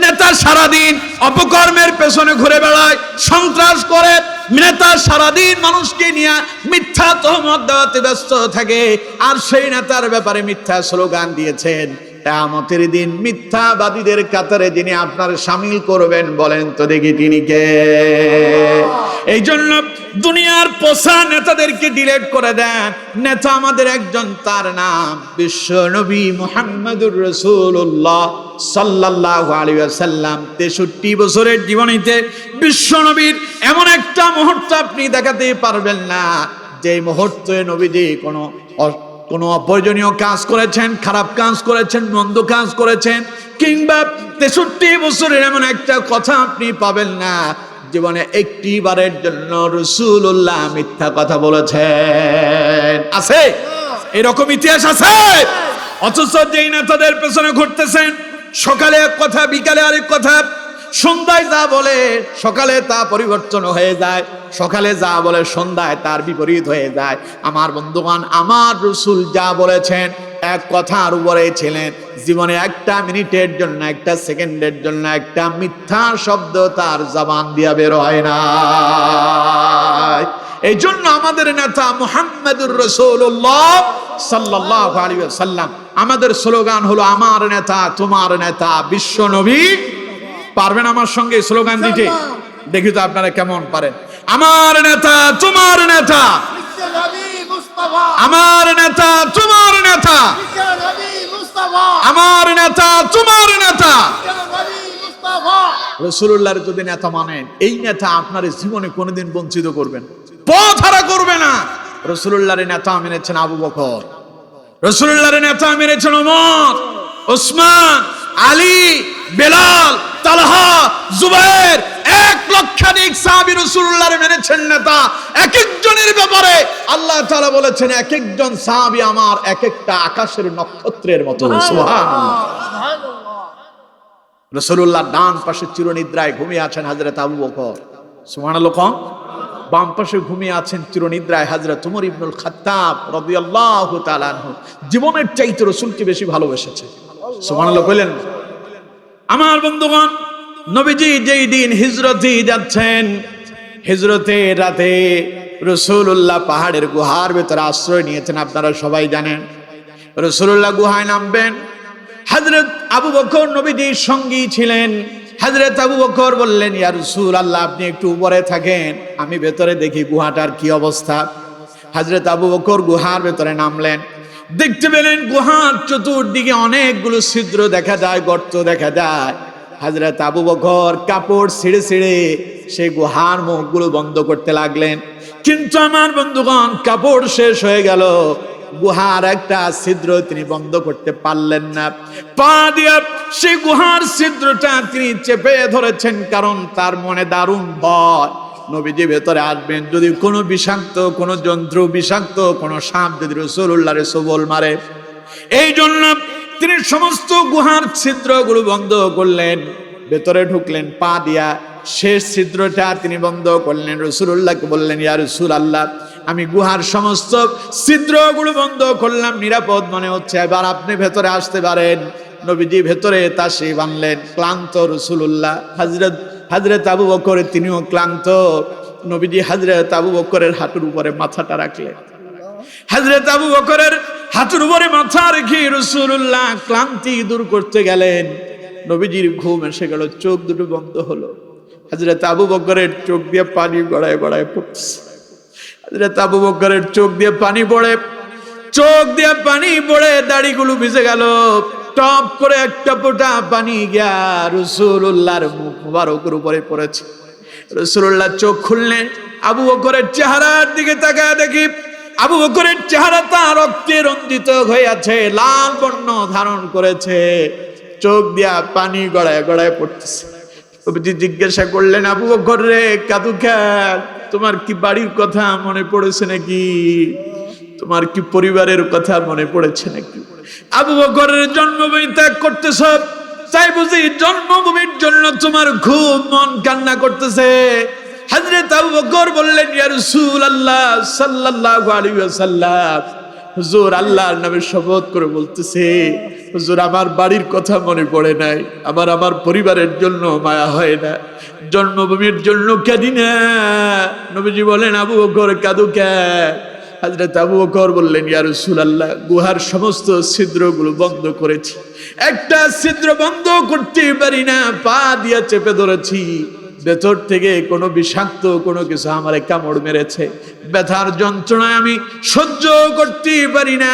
নেতা সারাদিন অপকর্মের পেছনে ঘুরে বেড়ায়, সন্ত্রাস করে, নেতা সারাদিন মানুষকে নিয়ে মিথ্যা তহমত দেওয়াতে ব্যস্ত থাকে, আর সেই নেতার ব্যাপারে মিথ্যা স্লোগান দিয়েছেন, কিয়ামতের দিন মিথ্যাবাদীদের কাতারে যিনি আপনার শামিল করবেন, বলেন তো দেখি তিনি কে? এই জন্য দুনিয়ার পোষা নেতাদেরকে ডিলিট করে দেন। নেতা আমাদের একজন, তার নাম বিশ্ব নবী মুহাম্মদুর রাসূলুল্লাহ সাল্লাল্লাহু আলাইহি ওয়াসাল্লাম। 63 বছরের জীবনীতে বিশ্ব নবীর এমন একটা মুহূর্ত আপনি দেখাতে পারবেন না যে মুহূর্তে নবীজি কোনো অপ্রয়োজনীয় কাজ করেছেন, খারাপ কাজ করেছেন, মন্দ কাজ করেছেন, কিংবা 63 বছরের এমন একটা কথা আপনি পাবেন না জীবনে একটি বারের জন্য রাসূলুল্লাহ মিথ্যা কথা বলেছেন। আছে এরকম ইতিহাস আছে? অথচ যেই নেতাদের পেছনে ঘুরতেছেন, সকালে এক কথা, বিকালে আরেক কথা, সন্ধ্যায় যা বলে সকালে তা পরিবর্তন হয়ে যায়, সকালে যা বলে সন্ধ্যায় তার বিপরীত হয়ে যায়। আমার বন্ধুগণ, আমার রাসূল যা বলেছেন এক কথার উপরে ছিলেন। জীবনে একটা মিনিটের জন্য, একটা সেকেন্ডের জন্য একটা মিথ্যা শব্দ তার জবান দিয়া বের হয় না। এই জন্য আমাদের নেতা মুহাম্মদুর রাসূলুল্লাহ সাল্লাল্লাহু আলাইহি ওয়াসাল্লাম, আমাদের স্লোগান হলো আমার নেতা তোমার নেতা বিশ্ব নবী। পারবেন আমার সঙ্গে স্লোগান দিতে? দেখি তো আপনারা কেমন পারেন। আমার নেতা তোমার নেতা, আমার নেতা তোমার নেতা, আমার নেতা তোমার নেতা। রাসূলুল্লাহর যদি নেতা মানেন, এই নেতা আপনার জীবনে কোনোদিন বঞ্চিত করবেন, পথ হারা করবে না। রাসূলুল্লাহর নেতা মেনেছেন আবু বকর, রাসূলুল্লাহর নেতা মেনেছেন ওমর, ওসমান, আলী, বেলাল, তালহা, জুবায়ের, 1 লক্ষাধিক সাহাবী রাসূলুল্লাহর মেনেছেন নেতা। এক একজনের ব্যাপারে আল্লাহ তাআলা বলেছেন এক একজন সাহাবী আমার এক একটা আকাশের নক্ষত্রের মতো। সুবহানাল্লাহ। রাসূলুল্লাহর ডান পাশে চিরনিদ্রায় ঘুমিয়ে আছেন হযরত আবু বকর, সুবহানাল্লাহ। বাম পাশে ঘুমিয়ে আছেন চিরনিদ্রায় হযরত ওমর ইবনুল খাত্তাব রাদিয়াল্লাহু তাআলা আনহু। জীবনের চাইতে রাসূলকে বেশি ভালোবেসেছে। সুবহানাল্লাহ বলেন। আমার বন্ধুগণ, নবীজি যেই দিন হিজরতে যাচ্ছেন, হিজরতের রাতে রাসূলুল্লাহ পাহাড়ের গুহার ভেতরে আশ্রয় নিয়েছেন। আপনারা সবাই জানেন রাসূলুল্লাহ গুহায় নামবেন। হযরত আবু বকর নবীজির সঙ্গী ছিলেন। হযরত আবু বকর বললেন, ইয়া রাসূলুল্লাহ আপনি একটু উপরে থাকেন, আমি ভেতরে দেখি গুহাটার কি অবস্থা। হযরত আবু বকর গুহার ভেতরে নামলেন। দেখতে পেলেন গুহার চতুর্দিকে অনেকগুলো ছিদ্র দেখা যায়, গর্ত দেখা যায়। হযরত আবু বকর কাপড় ছিঁড়ে ছিঁড়ে সেই গুহার মুখগুলো বন্ধ করতে লাগলেন। কিন্তু আমার বন্ধুগণ, কাপড় শেষ হয়ে গেল, গুহার একটা ছিদ্র তিনি বন্ধ করতে পারলেন না। পা দিয়ে সেই গুহার ছিদ্রটা তিনি চেপে ধরেছেন, কারণ তার মনে দারুণ ভয় নবীজি ভেতরে আসবেন, যদি কোনো বিষাক্ত কোনো জন্তু, বিষাক্ত কোনো সাপ যদি রাসূলুল্লাহর সবল মারে। এই জন্য তিনি সমস্ত গুহার ছিদ্রগুলো বন্ধ করলেন, ভেতরে ঢুকলেন পা দিয়া। শেষ ছিদ্রটা তিনি বন্ধ করলেন। রাসূলুল্লাহকে বললেন, ইয়া রাসূলুল্লাহ আমি গুহার সমস্ত ছিদ্রগুলো বন্ধ করলাম, নিরাপদ মনে হচ্ছে, এবার আপনি ভেতরে আসতে পারেন। নবীজি ভেতরে তাসি বানলেন। ক্লান্ত রাসূলুল্লাহ, হযরত আবু বকর তিনিও ক্লান্ত। নবীজি হযরত আবু বকরের হাঁটুর উপরে মাথাটা রাখলেন। হযরত আবু বকরের হাঁটুর উপরে মাথা রেখে রাসূলুল্লাহ ক্লান্তি দূর করতে গেলেন। নবীজির ঘুম এসে গেল, চোখ দুটো বন্ধ হলো। হযরত আবু বকরের চোখ দিয়ে পানি গড়ায় গড়ায় পড়ছে। হযরত আবু বকরের চোখ দিয়ে পানি পড়ে দাড়িগুলো ভিজে গেল। টপ করে একটা ফোঁটা পানি গিয়া রাসূলুল্লাহর মুখ মুবারকের উপরে পড়েছে। রাসূলুল্লাহ চোখ খুললেন, আবু বকরের চেহারার দিকে তাকায় দেখি আবু বকরের চেহারাটা রক্তে রঞ্জিত হয়ে আছে, লাল বর্ণ ধারণ করেছে, চোখ দিয়া পানি গড়ায় গড়ায় পড়তেছে। নবীজি জিজ্ঞাসা করলেন, আবু বকর রে কাঁদু কেন? তোমার কি বাড়ির কথা মনে পড়েছে নাকি? তোমার কি পরিবারের কথা মনে পড়েছে নাকি? আবু বকরের জন্মভূমি ত্যাগ করতেছ, তাই বুঝি জন্মভূমির জন্য তোমার খুব মন কান্না করতেছে। হযরত আবু বকর বললেন, ইয়া রাসূলুল্লাহ সাল্লাল্লাহু আলাইহি ওয়াসাল্লাম, হুজুর আল্লাহর নামে শপথ করে বলতেছে হুজুর আমার বাড়ির কথা মনে পড়ে নাই, আমার পরিবারের জন্য মায়া হয় না, জন্মভূমির জন্য কাঁদি না। নবীজি বলেন, আবু বকর কাঁদো কেন? হযরত আবু বকর বললেন, ইয়া রাসূলুল্লাহ, গুহার সমস্ত ছিদ্রগুলো বন্ধ করেছি, একটা ছিদ্র বন্ধ করতে পারি না, পা দিয়ে চেপে ধরেছি, ভেতর থেকে কোনো বিষাক্ত কোনো কিছু আমারে কামড় মেরেছে, ব্যথার যন্ত্রণায় আমি সহ্য করতে পারি না।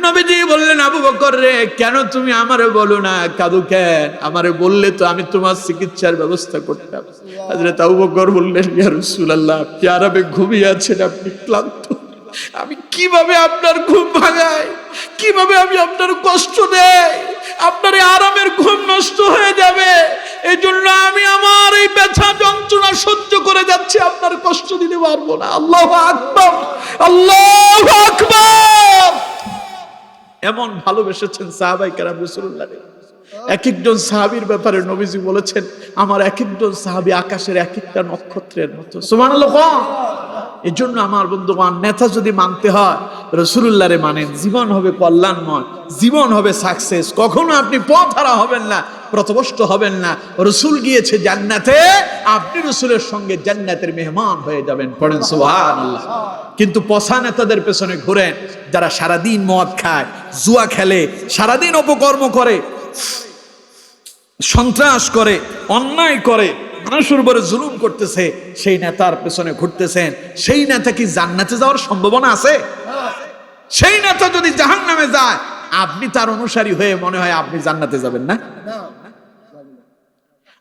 নবীজি বললেন, আবু বকর রে, কেন তুমি আমারে বলো না, কাঁদো কেন? আমারে বললে তো আমি তোমার চিকিৎসার ব্যবস্থা করতাম। হযরত আবু বকর বললেন, ইয়া রাসূলুল্লাহ, আপনি আরামে ঘুমিয়ে আছেন, আপনি ক্লান্ত, আমি কিভাবে আপনার ঘুম ভাঙাই, কিভাবে আমি আপনার কষ্ট দেই? আপনার এই আরামের ঘুম নষ্ট হয়ে যাবে, এই জন্য আমি আমার এই ব্যথা যন্ত্রণা সহ্য করে যাচ্ছি, আপনার কষ্ট দিতে পারবো না। আল্লাহু আকবার, আল্লাহু আকবার। এমন ভালোবেসেছেন সাহাবায়ে কেরাম রাসূলুল্লাহকে। এক একজন সাহাবীর ব্যাপারে নবীজি বলেছেন, আমার এক একজন সাহাবী আকাশের এক একটা নক্ষত্রের মতো। সুবহানাল্লাহ। এই জন্য আমার বন্ধুগণ, নেতা যদি মানতে হয় রাসূলুল্লাহরে মানেন, জীবন হবে কল্যাণময়, জীবন হবে সাকসেস। কখনো আপনি পথ হারা হবেন না, পথভ্রষ্ট হবেন না। রাসূল গিয়েছে জান্নাতে, আপনি রাসূলের সঙ্গে জান্নাতের মেহমান হয়ে যাবেন। পড়েন সুবহানাল্লাহ। কিন্তু পছা নেতাদের পেছনে ঘুরেন, যারা সারাদিন মদ খায়, জুয়া খেলে, সারাদিন অপকর্ম করে, সন্ত্রাস করে, অন্যায় করে, মানুষের উপরে জুলুম করতেছে, সেই নেতার পেছনে ঘুরতেছেন, সেই নেতা কি জান্নাতে যাওয়ার সম্ভাবনা আছে? সেই নেতা যদি জাহান্নামে যায়, আপনি তার অনুসারী হয়ে মনে হয় আপনি জান্নাতে যাবেন না?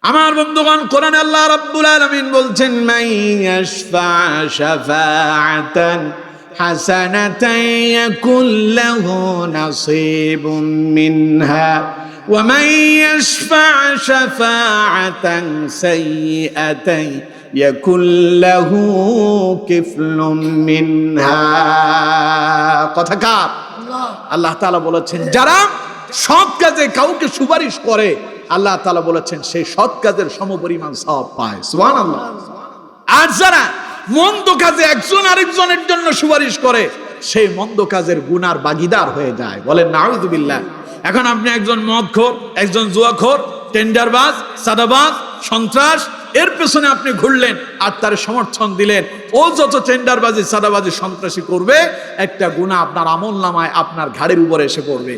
আমার বন্ধুগণ, কোরআনে আল্লাহ রাব্বুল আলামিন বলছেন, মাইয়াশফা শাফাআতান হাসানাতান ইয়াকুল লাহু নাসীবুম মিনহা ওয়া মান ইয়াশফা শাফাআতান সাইয়্যাতান ইয়াকুল লাহু কিফলুম মিনহা। কথা কার? আল্লাহ তাআলা বলেছেন, যারা সৎ কাজে কাউকে সুপারিশ করে, আল্লাহ তাআলা বলেছেন সেই সৎ কাজের সমপরিমাণ সওয়াব পায়। সুবহানাল্লাহ। আর যারা মন্দ কাজে একজন আরেকজনের জন্য সুপারিশ করে, সেই মন্দ কাজের গুনার ভাগীদার হয়ে যায়। বলেন নাউযুবিল্লাহ। এখন আপনি একজন মদখোর, একজন জুয়াখোর, টেন্ডারবাজ, সাদাবাজ, সন্ত্রাস, এর পেছনে আপনি ঘুরলেন আর তার সমর্থন দিলেন, ও যত টেন্ডারবাজি, সাদাবাজি, সন্ত্রাসী করবে, একটা গুনাহ আপনার আমলনামায় আপনার ঘাড়ের উপরে এসে পড়বে।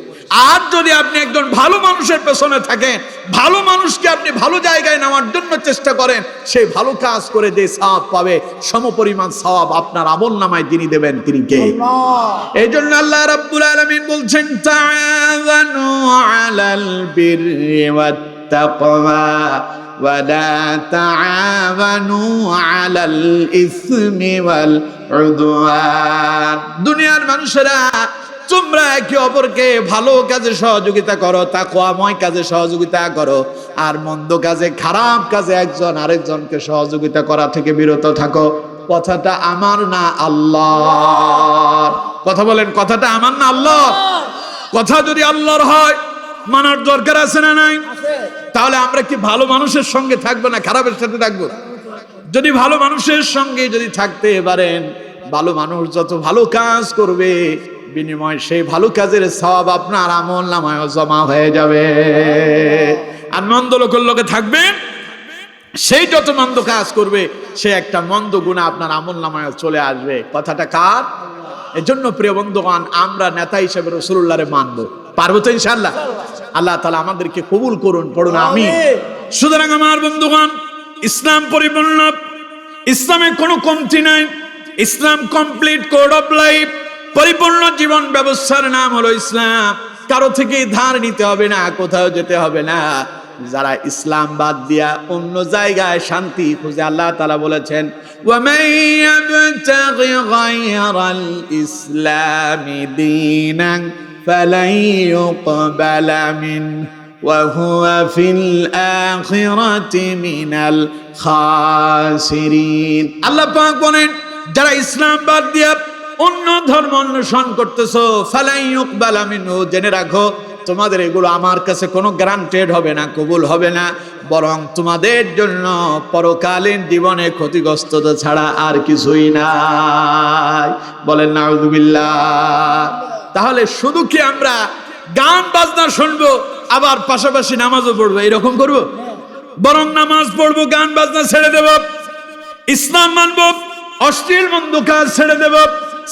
আর যদি আপনি একজন ভালো মানুষের পেছনে থাকেন, ভালো মানুষকে আপনি ভালো জায়গায় নেওয়ার জন্য চেষ্টা করেন, সেই ভালো কাজ করে যে সওয়াব পাবে, সমপরিমাণ সওয়াব আপনার আমলনামায় যিনি দেবেন তিনি কে? এই জন্য আল্লাহ রাব্বুল আলামিন বলছেন, তাআওয়ানু আলাল বিররি ওয়াত তাকওয়া ওয়ালা তাআওয়ানু আলাল ইসমি ওয়াল উদওয়ান। দুনিয়ার মানুষেরা, তোমরা একে অপরকে ভালো কাজে সহযোগিতা করো, তাকওয়াময় কাজে সহযোগিতা করো, আর মন্দ কাজে, খারাপ কাজে একজন আরেকজনকে সহযোগিতা করা থেকে বিরত থাকো। কথাটা আমার না আল্লাহর। কথা বলেন, কথাটা আমার না আল্লাহর? কথা যদি আল্লাহর হয়, মানার দরকার আছে না নাই? তাহলে আমরা কি ভালো মানুষের সঙ্গে থাকবো না খারাপের সাথে থাকবো? যদি ভালো মানুষের সঙ্গে যদি থাকতে পারেন, ভালো মানুষ যত ভালো কাজ করবে, বিনিময় সেই ভালো কাজের সওয়াব আপনার আমলনামায় জমা হয়ে যাবে। আর মন্দ লোকের লোকে থাকবেন, সেই যত মন্দ কাজ করবে, সে একটা মন্দ গুনাহ আপনার আমলনামায় চলে আসবে। কথাটা কার? এজন্য প্রিয় বন্ধুগণ, আমরা নেতা হিসেবে রাসূলুল্লাহরে মানবো, পারবো তো ইনশাআল্লাহ? আল্লাহ তাআলা আমাদেরকে কবুল করুন, পড়ুন আমিন। সুতরাং আমার বন্ধুগণ, ইসলাম পরিপূর্ণ, ইসলামে কোনো কমতি নাই, ইসলাম কমপ্লিট কোড অফ লাইফ, পরিপূর্ণ জীবন ব্যবস্থার নাম হলো ইসলাম। কারো থেকে ধার নিতে হবে না, কোথাও যেতে হবে না। যারা ইসলাম বাদ দিয়া অন্য জায়গায় শান্তি খুঁজে, আল্লাহ তাআলা বলেছেন, ওয়া মান ইয়াবতাগি গায়রাল ইসলামি দীনান ফালান ইউকবালা মিনহু ওয়া হুয়া ফিল আখিরাতি মিনাল খাসিরিন। আল্লাহ পাক বলেন, যারা ইসলাম বাদ দিয়া অন্য ধর্ম অনুসরণ করতেছো, ফালান ইউকবালা মিনহু, জেনে রাখো তোমাদের এগুলো আমার কাছে কোনো গ্যারান্টেড হবে না, কবুল হবে না, বরং তোমাদের জন্য পরকালীন জীবনে ক্ষতিগ্রস্ততা ছাড়া আর কিছুই নাই। বলেন নাউযুবিল্লাহ। তাহলে শুধু কি আমরা গান বাজনা শুনবো, আবার পাশাপাশি নামাজও পড়বো, এরকম করবো? বরং নামাজ পড়বো, গান বাজনা ছেড়ে দেব, ইসলাম মানবো, অশ্লীল মন্দ কাজ ছেড়ে দেব,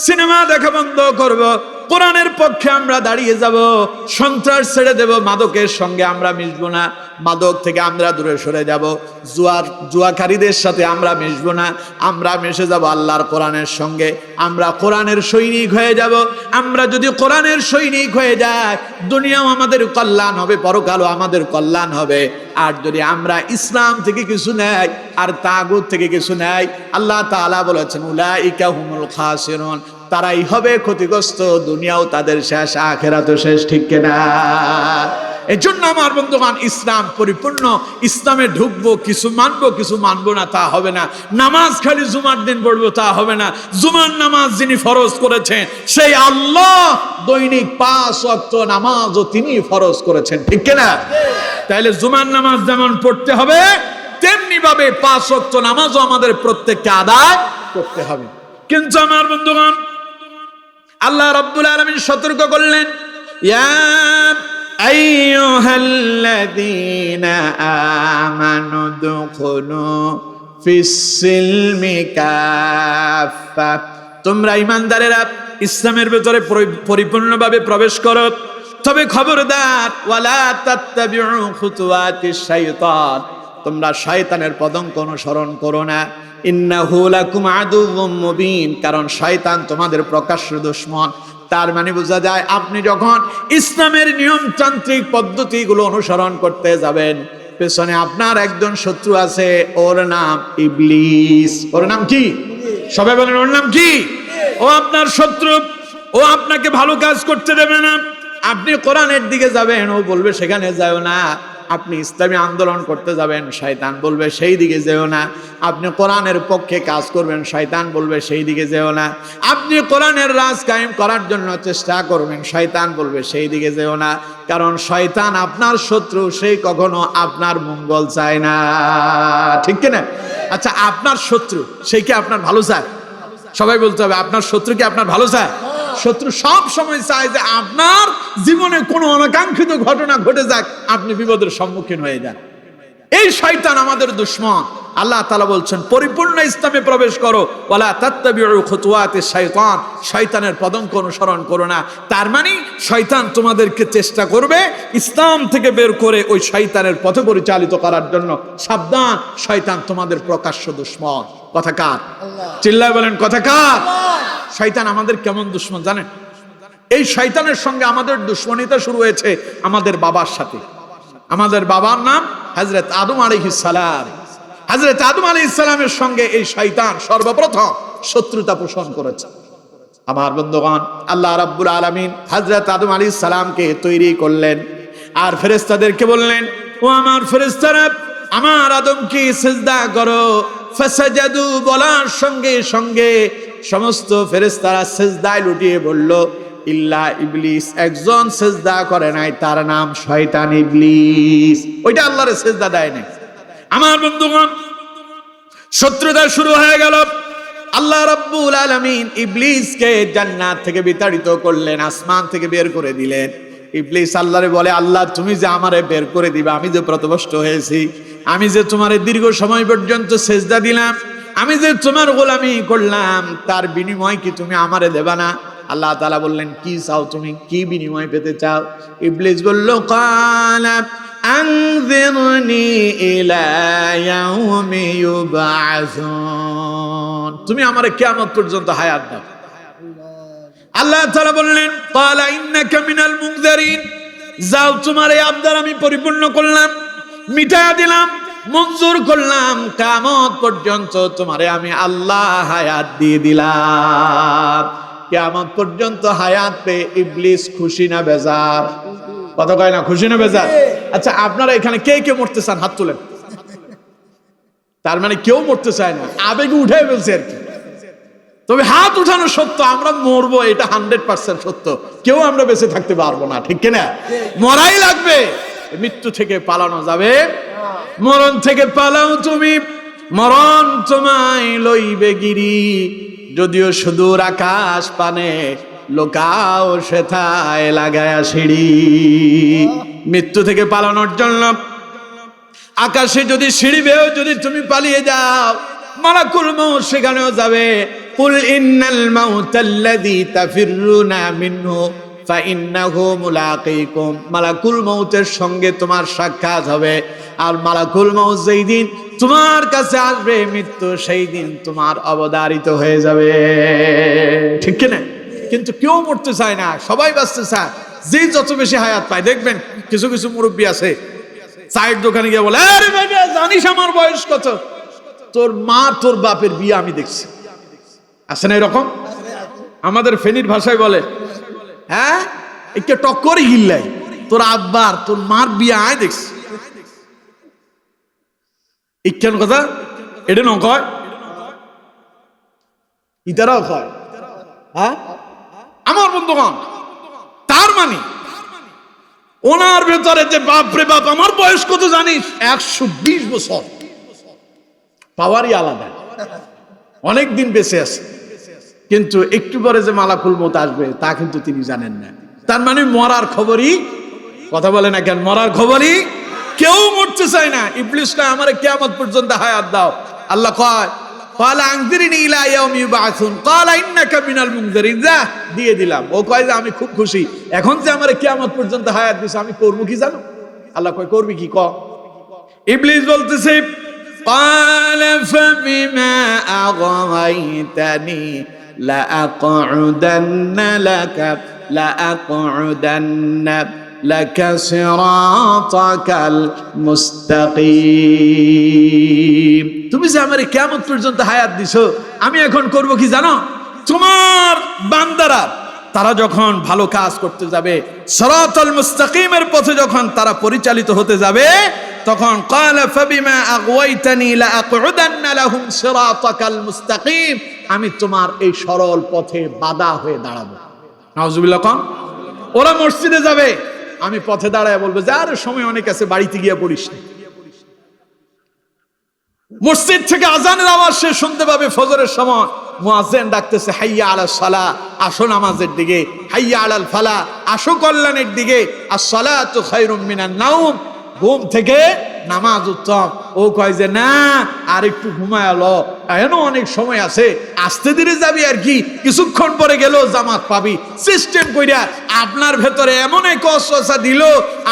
সিনেমা দেখা বন্ধ করব, কোরআনের পক্ষে আমরা দাঁড়িয়ে যাব, সন্ত্রাস ছেড়ে দেব, মাদকের সঙ্গে আমরা মিশবো না, মাদক থেকে আমরা দূরে সরে যাব, জুয়াকারীদের সাথে আমরা মিশবো না, আমরা মিশে যাব আল্লাহর কোরআনের সঙ্গে, আমরা কোরআনের সৈনিক হয়ে যাব। আমরা যদি কোরআনের সৈনিক হয়ে যাই, দুনিয়াও আমাদের কল্যাণ হবে, পরকালও আমাদের কল্যাণ হবে। আর যদি আমরা ইসলাম থেকে কিছু নেই আর তাগুত থেকে কিছু নেই, আল্লাহ তাআলা বলেছেন উলাইকা হুমুল খাসিরুন, তারাই হবে ক্ষতিগ্রস্ত, দুনিয়াও তাদের শেষ, আখিরাতও শেষ, ঠিক কিনা? এজন্য আমার বন্ধুগণ, ইসলাম পরিপূর্ণ, ইসলামে ঢুকবো, কিছু মানবো কিছু মানবো না তা হবে না। নামাজ খালি জুমার দিন পড়বো তা হবে না। জুমার নামাজ যিনি ফরজ করেছেন সেই আল্লাহ, দৈনিক 5 ওয়াক্ত নামাজও তিনি ফরজ করেছেন, ঠিক কিনা? তাহলে জুমার নামাজ যেমন পড়তে হবে, তেমনি ভাবে 5 ওয়াক্ত নামাজও আমাদের প্রত্যেককে আদায় করতে হবে। কিন্তু আমার বন্ধুগণ, আল্লাহ রাব্বুল আলামিন সতর্ক করলেন, ইয়া আইয়ুহাল্লাযীনা আমানু দুখুলু ফিস-সিলমি কাফা, তোমরা ঈমানদারেরা ইসলামের ভিতরে পরিপূর্ণভাবে প্রবেশ করো, তবে খবরদার ওয়ালা তাত্তাবিউ খুতুওয়াতিশ শাইতান, তোমরা শয়তানের পদঙ্ক অনুসরণ করো না, ইন্নাহু লাকুম আদুউম মুবিন, কারণ শয়তান তোমাদের প্রকাশ্য দুশমন। তার মানে বোঝা যায়, আপনি যখন ইসলামের নিয়মতান্ত্রিক পদ্ধতিগুলো অনুসরণ করতে যাবেন, পেছনে আপনার একজন শত্রু আছে, ওর নাম ইবলিস। ওর নাম কি? সবাই বলেন, ওর নাম কি? ও আপনার শত্রু, ও আপনাকে ভালো কাজ করতে দেবে না। আপনি কোরআনের দিকে যাবেন, ও বলবে সেখানে যাও না। আপনি ইসলামী আন্দোলন করতে যাবেন, শয়তান বলবে সেই দিকে যেও না। আপনি কোরআনের পক্ষে কাজ করবেন, শয়তান বলবে সেই দিকে যেও না। আপনি কোরআনের রাজ কায়েম করার জন্য চেষ্টা করবেন, শয়তান বলবে সেই দিকে যেও না। কারণ শয়তান আপনার শত্রু, সেই কখনো আপনার মঙ্গল চায় না, ঠিক কিনা? আচ্ছা, আপনার শত্রু সেই কি আপনার ভালো চায়? সবাই বলতে হবে, আপনার শত্রু কি আপনার ভালো চায়? শত্রু সব সময় চায় যে আপনার জীবনে কোনো অনাকাঙ্ক্ষিত ঘটনা ঘটে যাক, আপনি বিপদের সম্মুখীন হয়ে যান। এই শয়তান আমাদের দুশমন। আল্লাহ তাআলা বলছেন, পরিপূর্ণ ইসলামে প্রবেশ করো, ওয়ালা তাত্তাবিউ খুতুওয়াতিশ শাইতান, শয়তানের পদঙ্ক অনুসরণ করো না। তার মানে শয়তান তোমাদেরকে চেষ্টা করবে ইসলাম থেকে বের করে ওই শয়তানের পথে পরিচালিত করার জন্য। সাবধান, শয়তান তোমাদের প্রকাশ্য দুশমন। কথা কার? চিল্লায় বলেন, কথা কার? শয়তান আমাদের কেমন দুশমন জানেন? এই শয়তানের সঙ্গে আমাদের দুশমনিতা শুরু হয়েছে আমাদের বাবার সাথে। আমাদের বাবার নাম হযরত আদম আলাইহিস সালাম। হযরত আদম আলাইহিস সালামের সঙ্গে এই শয়তান সর্বপ্রথম শত্রুতা পোষণ করেছে। আমার বন্ধুগণ, আল্লাহ রাব্বুল আলামিন হযরত আদম আলাইহিস সালামকে তৈরি করলেন, আর ফেরেশতাদেরকে বললেন, ও আমার ফেরেশতারা, আমার আদমকে সিজদা করো। ফাসাজাদু বলার সঙ্গে সঙ্গে সমস্ত ফেরেশতারা সিজদায় লুটিয়ে পড়ল, ইল্লা ইবলিস, একজন সিজদা করে নাই, তার নাম শয়তান ইবলিস। ওইটা আল্লাহর সিজদা দেয় নাই। আমার বন্ধুগণ, শত্রুতা শুরু হয়ে গেল। আল্লাহ রাব্বুল আলামিন ইবলিসকে জান্নাত থেকে বিতাড়িত করলেন, আসমান থেকে বের করে দিলেন। ইবলিস আল্লাহরে বলে, আল্লাহ তুমি যে আমারে বের করে দিবা, আমি যে প্রতবষ্ট হয়েছি, আমি যে তোমারে দীর্ঘ সময় পর্যন্ত সিজদা দিলাম, আমি যে তোমার গোলামি করলাম, তার বিনিময় কি তুমি আমারে দেবা না? আল্লাহ তাআলা বললেন, কি চাও তুমি, কি বিনিময় পেতে চাও? ইবলিস বলল, ক্বালা আনযিরনি ইলা ইয়াউমি ইউবআসুন, তুমি আমারে কিয়ামত পর্যন্ত হায়াত দাও। আল্লাহ তাআলা বললেন, ক্বালা ইন্নাকা মিনাল মুনযারিন, যাও, তোমার এই আবদার আমি পরিপূর্ণ করলাম, মিটায়া দিলাম, মঞ্জুর করলাম, কিয়ামত পর্যন্ত তোমারে আমি আল্লাহ হায়াত দিয়ে দিলাম। কিয়ামত পর্যন্ত হায়াত পেয়ে ইবলিস খুশি না বেজার? কথা কয় না, খুশি না বেজার? আচ্ছা, আপনারা এখানে কে কে মরতে চান? হাত তুলেন। তার মানে কেউ মরতে চায় না, আবেগে উঠাই ফেলছে আর কি। তবে হাত উঠানো সত্য, আমরা মরবো, এটা 100% সত্য। কেউ আমরা বেঁচে থাকতে পারবো না, ঠিক কিনা? মরাই লাগবে। মৃত্যু থেকে পালানো যাবে? মরণ থেকে পালাও তুমি, মরণ তোমায় লইবে গিরি। যদিও সুদূর আকাশ পানে লোকাও সেথায় লাগায়া সিঁড়ি। মৃত্যু থেকে পালানোর জন্য আকাশে যদি সিঁড়ি বেয়েও যদি তুমি পালিয়ে যাও, মালাকুল মউত সেখানেও যাবে। কুল ইন্নাল মাউতাল্লাযী তাফিরুনা মিনহু ফাইন্নাহু মুলাকীকুম। মালাকুল মউতের সঙ্গে তোমার সাক্ষাৎ হবে। আর মালাকুল মউত যেই দিন তোমার কাছে আসবে, মৃত্যু সেই দিন তোমার অবধারিত হয়ে যাবে। ঠিক কিনা? কিন্তু কেউ মরতে চায় না, সবাই বাঁচতে চায়। যে যত বেশি হায়াত পায়, দেখবেন কিছু কিছু মুরব্বী আছে চায়ের দোকানে গিয়ে বলে, আরে বেটা জানিস আমার বয়স কত? তোর মা তোর বাপের বিয়ে আমি দেখছি। আছে না এরকম? আমাদের ফেনীর ভাষায় বলে, হ্যাঁ একটু টক্করই গিল্লাই, তোর আব্বার তোর মার বিয়ে আয় দেখছি। ইকেন কথা এটা ন কয়, ইতারাও কয়। হ্যাঁ আমার বন্ধুগণ, তার মানে ওনার ভেতরে যে বাপরে বাপ আমার বয়স কত জানিস? 120 বছর। পাওয়ারই আলাদা, অনেক দিন বেঁচে আছে। কিন্তু একটু পরে যে মালাকুল মউত আসবে তা কিন্তু তিনি জানেন না। তার মানে মরার খবরই, কথা বলে না কেন, মরার খবরই কেউ মরতে চায় না। ইবলিস কয় আমারে কিয়ামত পর্যন্ত হায়াত দাও। আল্লাহ কয় ক্বালা আনজিরনি ইলা ইয়াউমি ইউবআসুন ক্বালা ইন্নাকা মিনাল মুনজিরিন। যা দিয়ে দিলাম। ও কয় যে আমি খুব খুশি, এখন যে আমারে কিয়ামত পর্যন্ত হায়াত দিছ, আমি করব কি জানো? আল্লাহ কয় করবি কি? ক। ইবলিস বলতেছে ক্বালা ফাবিমা আগাওয়াইতানি লাআকউদান্না লাকা সিরাতাকাল মুস্তাকিম। তুমি যে আমারে কিয়ামত পর্যন্ত হায়াত দিছো, আমি এখন করব কি জানো? তোমার বান্দারা তারা যখন ভালো কাজ করতে যাবে, সিরাতাল মুস্তাকিমের পথে যখন তারা পরিচালিত হতে যাবে, তখন ক্বালা ফাবিমা আগওয়াইতানি লাআকউদান্না লাহুম সিরাতাকাল মুস্তাকিম। আমি তোমার এই সরল পথে বাধা হয়ে দাঁড়াবো। নাউজুবিল্লাহ। কোন ওরা মসজিদে যাবে, আমি পথে দাঁড়ায় বলবো যে আরে সময় অনেক আছে, বাড়িতে গিয়ে পড়িস না। মসজিদ থেকে আজানের আওয়াজ সে শুনতে পাবে। ফজরের সময় মুয়াজ্জিন ডাকতেছে হাইয়া আলাস সালাহ, আসো নামাজের দিকে। হাইয়া আলাল ফালাহ, আসো কল্যাণের দিকে। আস-সালাতু খায়রুম মিনান নাওম, ঘুম থেকে নামাজ উত্তম। ও কয় যে না, আর একটু ঘুমায়ালো, এখনো অনেক সময় আছে, আস্তে ধীরে যাবি আর কি, কিছুক্ষণ পরে গেলেও জামাত পাবি। সিস্টেম কইরা আপনার ভেতরে এমন এক অসুস্থতা দিল,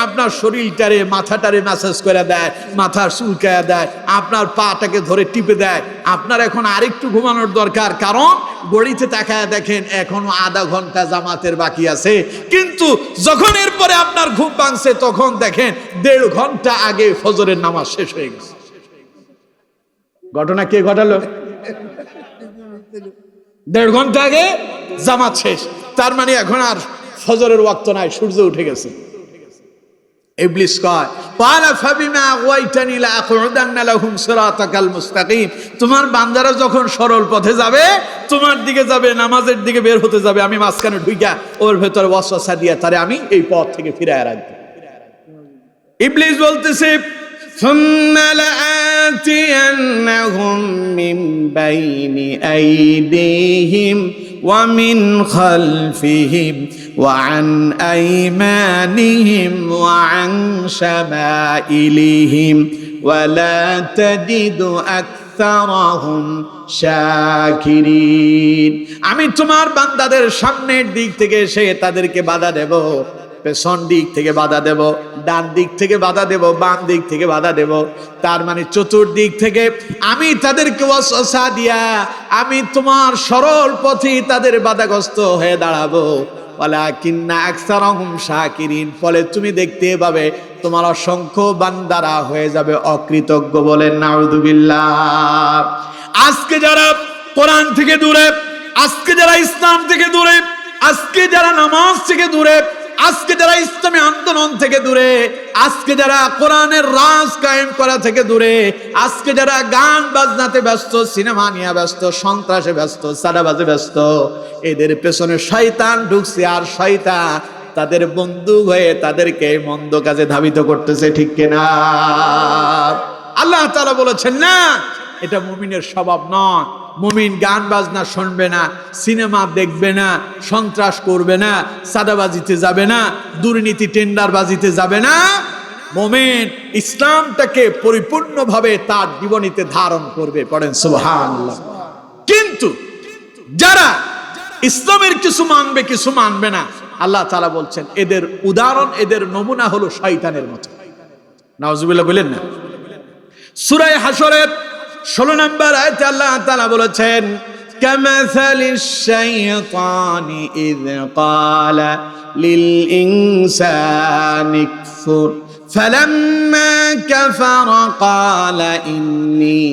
আপনার শরীরটারে মাথাটারে ম্যাসাজ করে দেয়, মাথার চুলকায়া দেয়, আপনার পাটাকে ধরে টিপে দেয়। আপনার এখন আরেকটু ঘুমানোর দরকার, কারণ ঘড়িতে তাকায় দেখেন এখনো আধা ঘন্টা জামাতের বাকি আছে। কিন্তু যখন এরপরে আপনার ঘুম ভাঙছে, তখন দেখেন 1.5 ঘন্টা আগে ফজরের নামাজ শেষ হয়ে গেছে। ঘটনা কে ঘটালো? 1.5 ঘন্টা আগে জামাত শেষ। তার মানে এখন আর ফজরের ওয়াক্ত নাই, সূর্য উঠে গেছে। ইবলিস কয় ক্বালা ফাবিমা আগওয়াইতানি লাআকউদান্না লাহুম সিরাতাকাল মুস্তাকিম। তোমার বান্দারা যখন সরল পথে যাবে, তোমার দিকে যাবে, নামাজের দিকে বের হতে যাবে, আমি মাঝখানে ঢুইকা ওর ভেতরে ওয়াসওয়াসা দিয়া তারে আমি এই পথ থেকে ফিরায় রাখবো। ইবলিস বলতেছে সুম্মা লাআতিয়ান্নাহুম মিন বাইনি আইদিহিম ওয়া মিন খালফিহিম ওয়া আন আইমানিহিম ওয়া আন শামাইলিহিম ওয়া লা তাজিদু আকসারাহুম শাকিরিন। আমি তোমার বান্দাদের সামনের দিক থেকে এসে তাদেরকে বাধা দেব, পেছন দিক থেকে বাধা দেব, ডান দিক থেকে বাধা দেব, বাম দিক থেকে বাধা দেব। তার মানে চতুর্দিক থেকে আমি তাদেরকে ওয়াসওয়াসা দিয়া আমি তোমার সরল পথে তাদের বাধাগ্রস্ত হয়ে দাঁড়াবো। ওয়ালাকিন্না আকসারাহুম শাকিরিন। ফলে তুমি দেখতে পাবে তোমার অসংখ্য বান্দারা হয়ে যাবে অকৃতজ্ঞ। বলেন নাউযুবিল্লাহ। আজকে যারা কোরআন থেকে দূরে, আজকে যারা ইসলাম থেকে দূরে, আজকে যারা নামাজ থেকে দূরে, আজকে যারা ইসলামী আন্দোলন থেকে দূরে, আজকে যারা কোরআনের রাজ কায়েম করা থেকে দূরে, আজকে যারা গান বাজনাতে ব্যস্ত, সিনেমা নিয়ে ব্যস্ত, সন্ত্রাসে ব্যস্ত, সাদাবাজে ব্যস্ত, এদের পেছনে শয়তান ঢুকছে। আর শয়তান তাদের বন্ধু হয়ে তাদেরকে মন্দ কাজে ধাবিত করতেছে। ঠিক কিনা? আল্লাহ তাআলা বলেছেন না, এটা মুমিনের স্বভাব নয়। মুমিন গান বাজনা শুনবে না, সিনেমা দেখবে না, সন্ত্রাস করবে না, সাদাবাজিতে যাবে না, দুর্নীতি টেন্ডারবাজিতে যাবে না। মুমিন ইসলামটাকে পরিপূর্ণভাবে তার জীবনীতে ধারণ করবে। পড়েন সুবহানাল্লাহ। কিন্তু যারা ইসলামের কিছু মানবে কিছু মানবে না, আল্লাহ তাআলা বলছেন এদের উদাহরণ, এদের নমুনা হলো শয়তানের মতো। নাউজুবিল্লাহ বলেন না। সূরা হাশরের 16 নম্বর আয়াতে আল্লাহ তাআলা বলেছেন কামাসালিশ শাইতানি ইয ক্বালা লিল ইনসানি কফুর ফালাম্মা কাফারা ক্বালা ইন্নী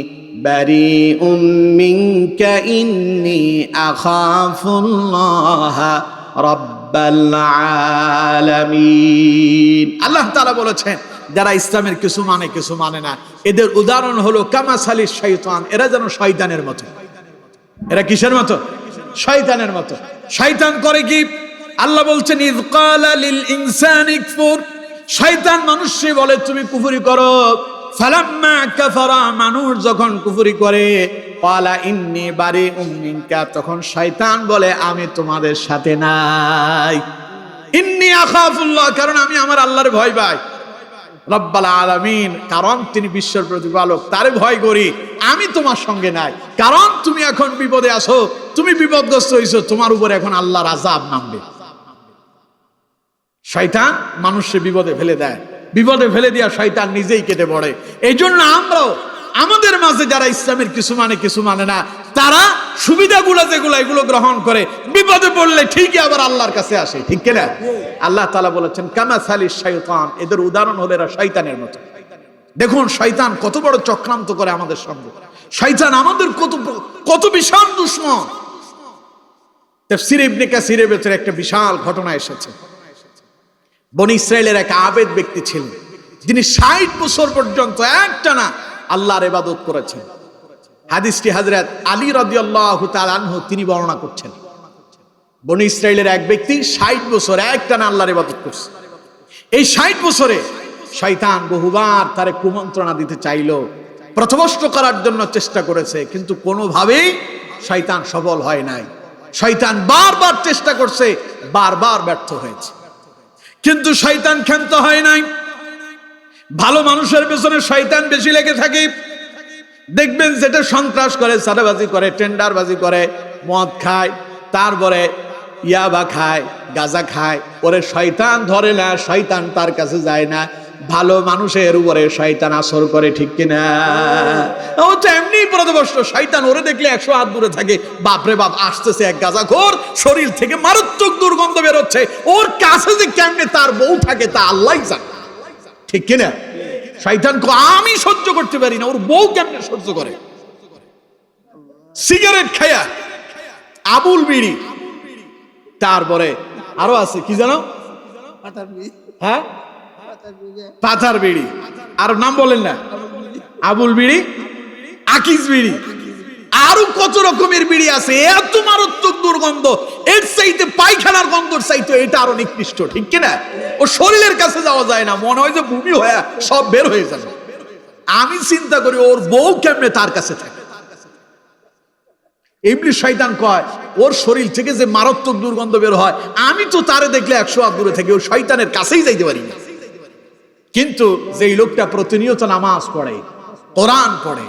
বারিউম মিনকা ইন্নী আখাফুল্লাহ রাব্বাল আলামিন। আল্লাহ তাআলা বলেছেন যারা ইসলামের কিছু মানে কিছু মানে না, এদের উদাহরণ হলো কামাসালিশ শয়তান, এরা যেন শয়তানের মতো। এরা কিসের মতো? শয়তানের মতো। শয়তান করে কি? আল্লাহ বলছেন ইয ক্বালা লিল ইনসানি কফুর, শয়তান মানুষকে বলে তুমি কুফরি করো। ফালাম্মা কাফারা, মানুষ যখন কুফরি করে, ক্বালা ইন্নী বারিউম মিনকা, তখন শয়তান বলে আমি তোমাদের সাথে নাই। ইন্নী আখাফুল্লাহ, কারণ আমি আমার আল্লাহর ভয় পাই। রব্বাল আলামিন, কারণ তিনি বিশ্বের প্রতিপালক, তারে ভয় করি। আমি তোমার সঙ্গে নাই, কারণ তুমি এখন বিপদে আছো, তুমি বিপদগ্রস্ত হইছো, তোমার উপর এখন আল্লাহর আযাব নামবে। শয়তান মানুষকে বিপদে ফেলে দেয়, বিপদে ফেলে দিয়া শয়তান নিজেই কেটে পড়ে। এই জন্য আমরাও আমাদের মাঝে যারা ইসলামের কিছু মানে কিছু মানে না, তারা সুবিধাগুলো যেগুলো এগুলো গ্রহণ করে, বিপদে পড়লে ঠিকই আবার আল্লাহর কাছে আসে। ঠিক কিনা? আল্লাহ তাআলা বলেছেন কামাসালিশ শাইতান, এদের উদাহরণ হলো এরা শয়তানের মতো। দেখুন শয়তান কত বড় চক্রান্ত করে আমাদের সঙ্গে। শয়তান আমাদের কত বিশাল দুশমন। তাফসীর ইবনে কাসিরের ভেতরে একটা বিশাল ঘটনা এসেছে। বনি ইসরাইলের এক আবেদ ব্যক্তি ছিলেন, যিনি 60 বছর পর্যন্ত একটানা আল্লাহর ইবাদত করেছেন। হাদিসটি হযরত আলী রাদিয়াল্লাহু তাআলা আনহু তিনি বর্ণনা করছেন। বনি ইসরাইলের এক ব্যক্তি 60 বছর একটানা আল্লাহর ইবাদত করছে। এই 60 বছরে শয়তান বহুবার তারে কুমন্ত্রণা দিতে চাইল, পথভ্রষ্ট করার জন্য চেষ্টা করেছে, কিন্তু কোনোভাবেই শয়তান সফল হয় নাই। শয়তান বারবার চেষ্টা করছে, বারবার ব্যর্থ হয়েছে। কিন্তু শয়তান ক্ষান্ত হয় নাই। ভালো মানুষের পেছনে শয়তান বেশি লেগে থাকে। দেখবেন যেটা সন্ত্রাস করে, সাদাবাজি করে, টেন্ডারবাজি করে, মদ খায়, তারপরে ইয়াবা খায়, গাঁজা খায়, ওরে শয়তান ধরে না, শয়তান তার কাছে যায় না। ভালো মানুষের উপরে শয়তান আসর করে। ঠিক কিনা? ও তো এমনি পথভ্রষ্ট, শয়তান ওরে দেখলে 100 হাত দূরে থাকে। বাপরে বাপ, আসতেছে এক গাঁজাখোর, শরীর থেকে মারাত্মক দুর্গন্ধ বের হচ্ছে, ওর কাছে যে কেমনে তার বউ থাকে তা আল্লাহই জানে। ঠিক কিনা? শয়তান আমি সহ্য করতে পারি না, ওর বউ কেমনে সহ্য করে। সিগারেট খায়া, আবুল বিড়ি, তারপরে আরো আছে কি জানো? হ্যাঁ, পাথার বিড়ি, আর নাম বলেন না, আবুল বিড়ি, আকিস বিড়ি, আরো কত রকমের বিড়ি আছে। এত মারাত্মক দুর্গন্ধ, এর চাইতে পায়খানার গন্ধর চাইতে এটা আরো নিকৃষ্ট। ঠিক কিনা? ও শরীরের কাছে যাওয়া যায় না, মনে হয় যে ভূমি হয়ে সব বের হয়ে যাবে। আমি চিন্তা করি ওর বউ কেমনে তার কাছে থাকে। ইবলিস শয়তান কয় ওর শরীর থেকে যে মারাত্মক দুর্গন্ধ বের হয়, আমি তো তারে দেখলে 100 হাত দূরে থেকে ওর শয়তানের কাছেই যাইতে পারি না। কিন্তু যেই লোকটা প্রতিনিয়ত নামাজ পড়ে, কোরআন পড়ে,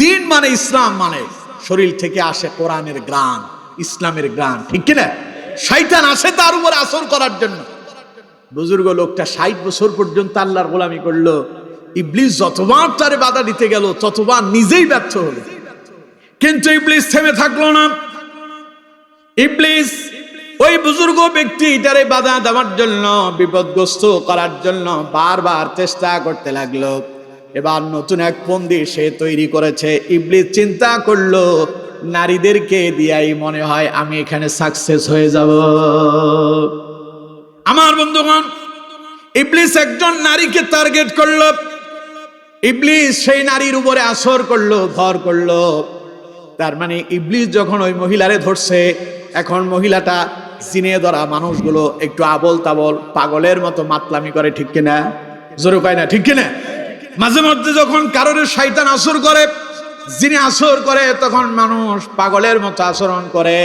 দিন মানে ইসলাম মানে, শরীর থেকে আসে কোরআনের গ্রাণ, ইসলামের গ্রাণ। ঠিক কিনা? শয়তান আসে তার উপর আসর করার জন্য। বুজুর্গ লোকটা 60 বছর পর্যন্ত আল্লাহর গোলামি করলো। ইবলিস যতবার তারে বাধা দিতে গেল, ততবার নিজেই ব্যর্থ হলো। কিন্তু ইবলিস থেমে থাকলো না। ইবলিস ওই বুজুর্গ ব্যক্তিটারে বাধা দেওয়ার জন্য, বিপদগ্রস্ত করার জন্য বারবার চেষ্টা করতে লাগলো। এবার নতুন এক ফন্দি সে তৈরি করেছে। ইবলিস চিন্তা করলো নারীদেরকে দিয়াই মনে হয় আমি এখানে সাকসেস হয়ে যাব। আমার বন্ধুগণ, ইবলিস একজন নারীকে টার্গেট করলো। ইবলিস সেই নারীর উপরে আসর করলো, ভর করলো। তার মানে ইবলিস যখন ওই মহিলারে ধরছে, এখন মহিলাটা জিনে ধরা মানুষগুলো একটু আবল তাবল পাগলের মতো মাতলামি করে। ঠিক কিনা? জোরে কয় না? ঠিক কিনা? মাঝে মধ্যে যখন কারোর শয়তান আসর করে, যিনি আসর করে তখন মানুষ পাগলের মতো আচরণ করে,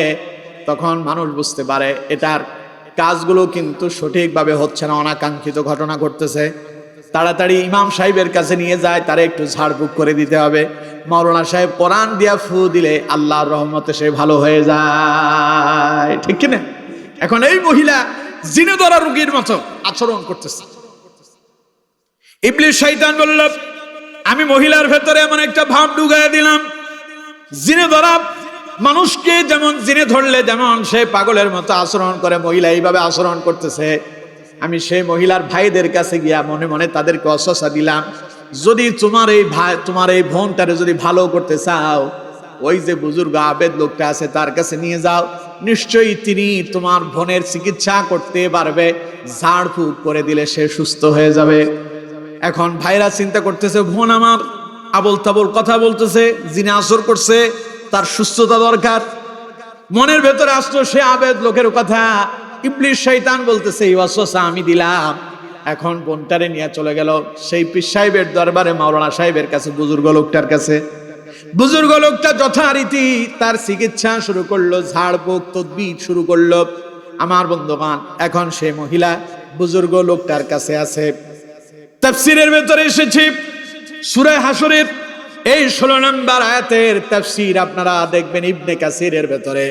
তখন মানুষ বুঝতে পারে এটার কাজগুলো কিন্তু সঠিকভাবে হচ্ছে না, অনাকাঙ্ক্ষিত ঘটনা ঘটতেছে। তাড়াতাড়ি ইমাম সাহেবের কাছে নিয়ে যায়, তারে একটু ঝাড়ফুঁক করে দিতে হবে। মাওলানা সাহেব কোরআন দিয়া ফু দিলে আল্লাহর রহমতে সে ভালো হয়ে যায়, ঠিক কিনা? এখন এই মহিলা জিনে ধরা রোগীর মতো আচরণ করতেছে। ইবলিস শয়তান বলল, আমি মহিলার ভেতরে এমন একটা ভাব ঢুকাই দিলাম, জিনে ধরা মানুষকে যেমন জিনে ধরলে যেমন সে পাগলের মতো আচরণ করে, মহিলা এইভাবে আচরণ করতেছে। আমি সেই মহিলার ভাইদের কাছে গিয়া মনে মনে তাদেরকে অসসা দিলাম, যদি তোমার এই ভাই তোমার এই বোনটারে যদি ভালো করতে চাও, ওই যে বুজুর্গ আবেদ লোকটা আছে তার কাছে নিয়ে যাও, নিশ্চয়ই তিনি তোমার বোনের চিকিৎসা করতে পারবে, ঝাড়ফুঁক করে দিলে সে সুস্থ হয়ে যাবে। এখন ভাইরা চিন্তা করতেছে, বোন আমার আবল তাবল কথা বলতেছে, যিনি আসর করছে তার সুস্থতা দরকার। মনের ভেতরে আসতো সে আবেদ লোকের কথা। ইবলিস শয়তান বলতেছে এই ওয়াসওয়াসা আমি দিলাম। এখন বোনটারে নিয়ে চলে গেল সেই পীর সাহেবের দরবারে, মাওলানা সাহেবের কাছে, বুজুর্গ লোকটার কাছে। বুজুর্গ লোকটা যথারীতি তার চিকিৎসা শুরু করলো, ঝাড়ফুঁক তদবির শুরু করলো। আমার বন্ধুগণ, এখন সে মহিলা বুজুর্গ লোকটার কাছে আছে। তাফসীরের ভেতরে এসেছে সূরা হাশরের এই 16 নম্বর আয়াতের তাফসীর আপনারা দেখবেন ইবনে কাসিরের ভেতরে।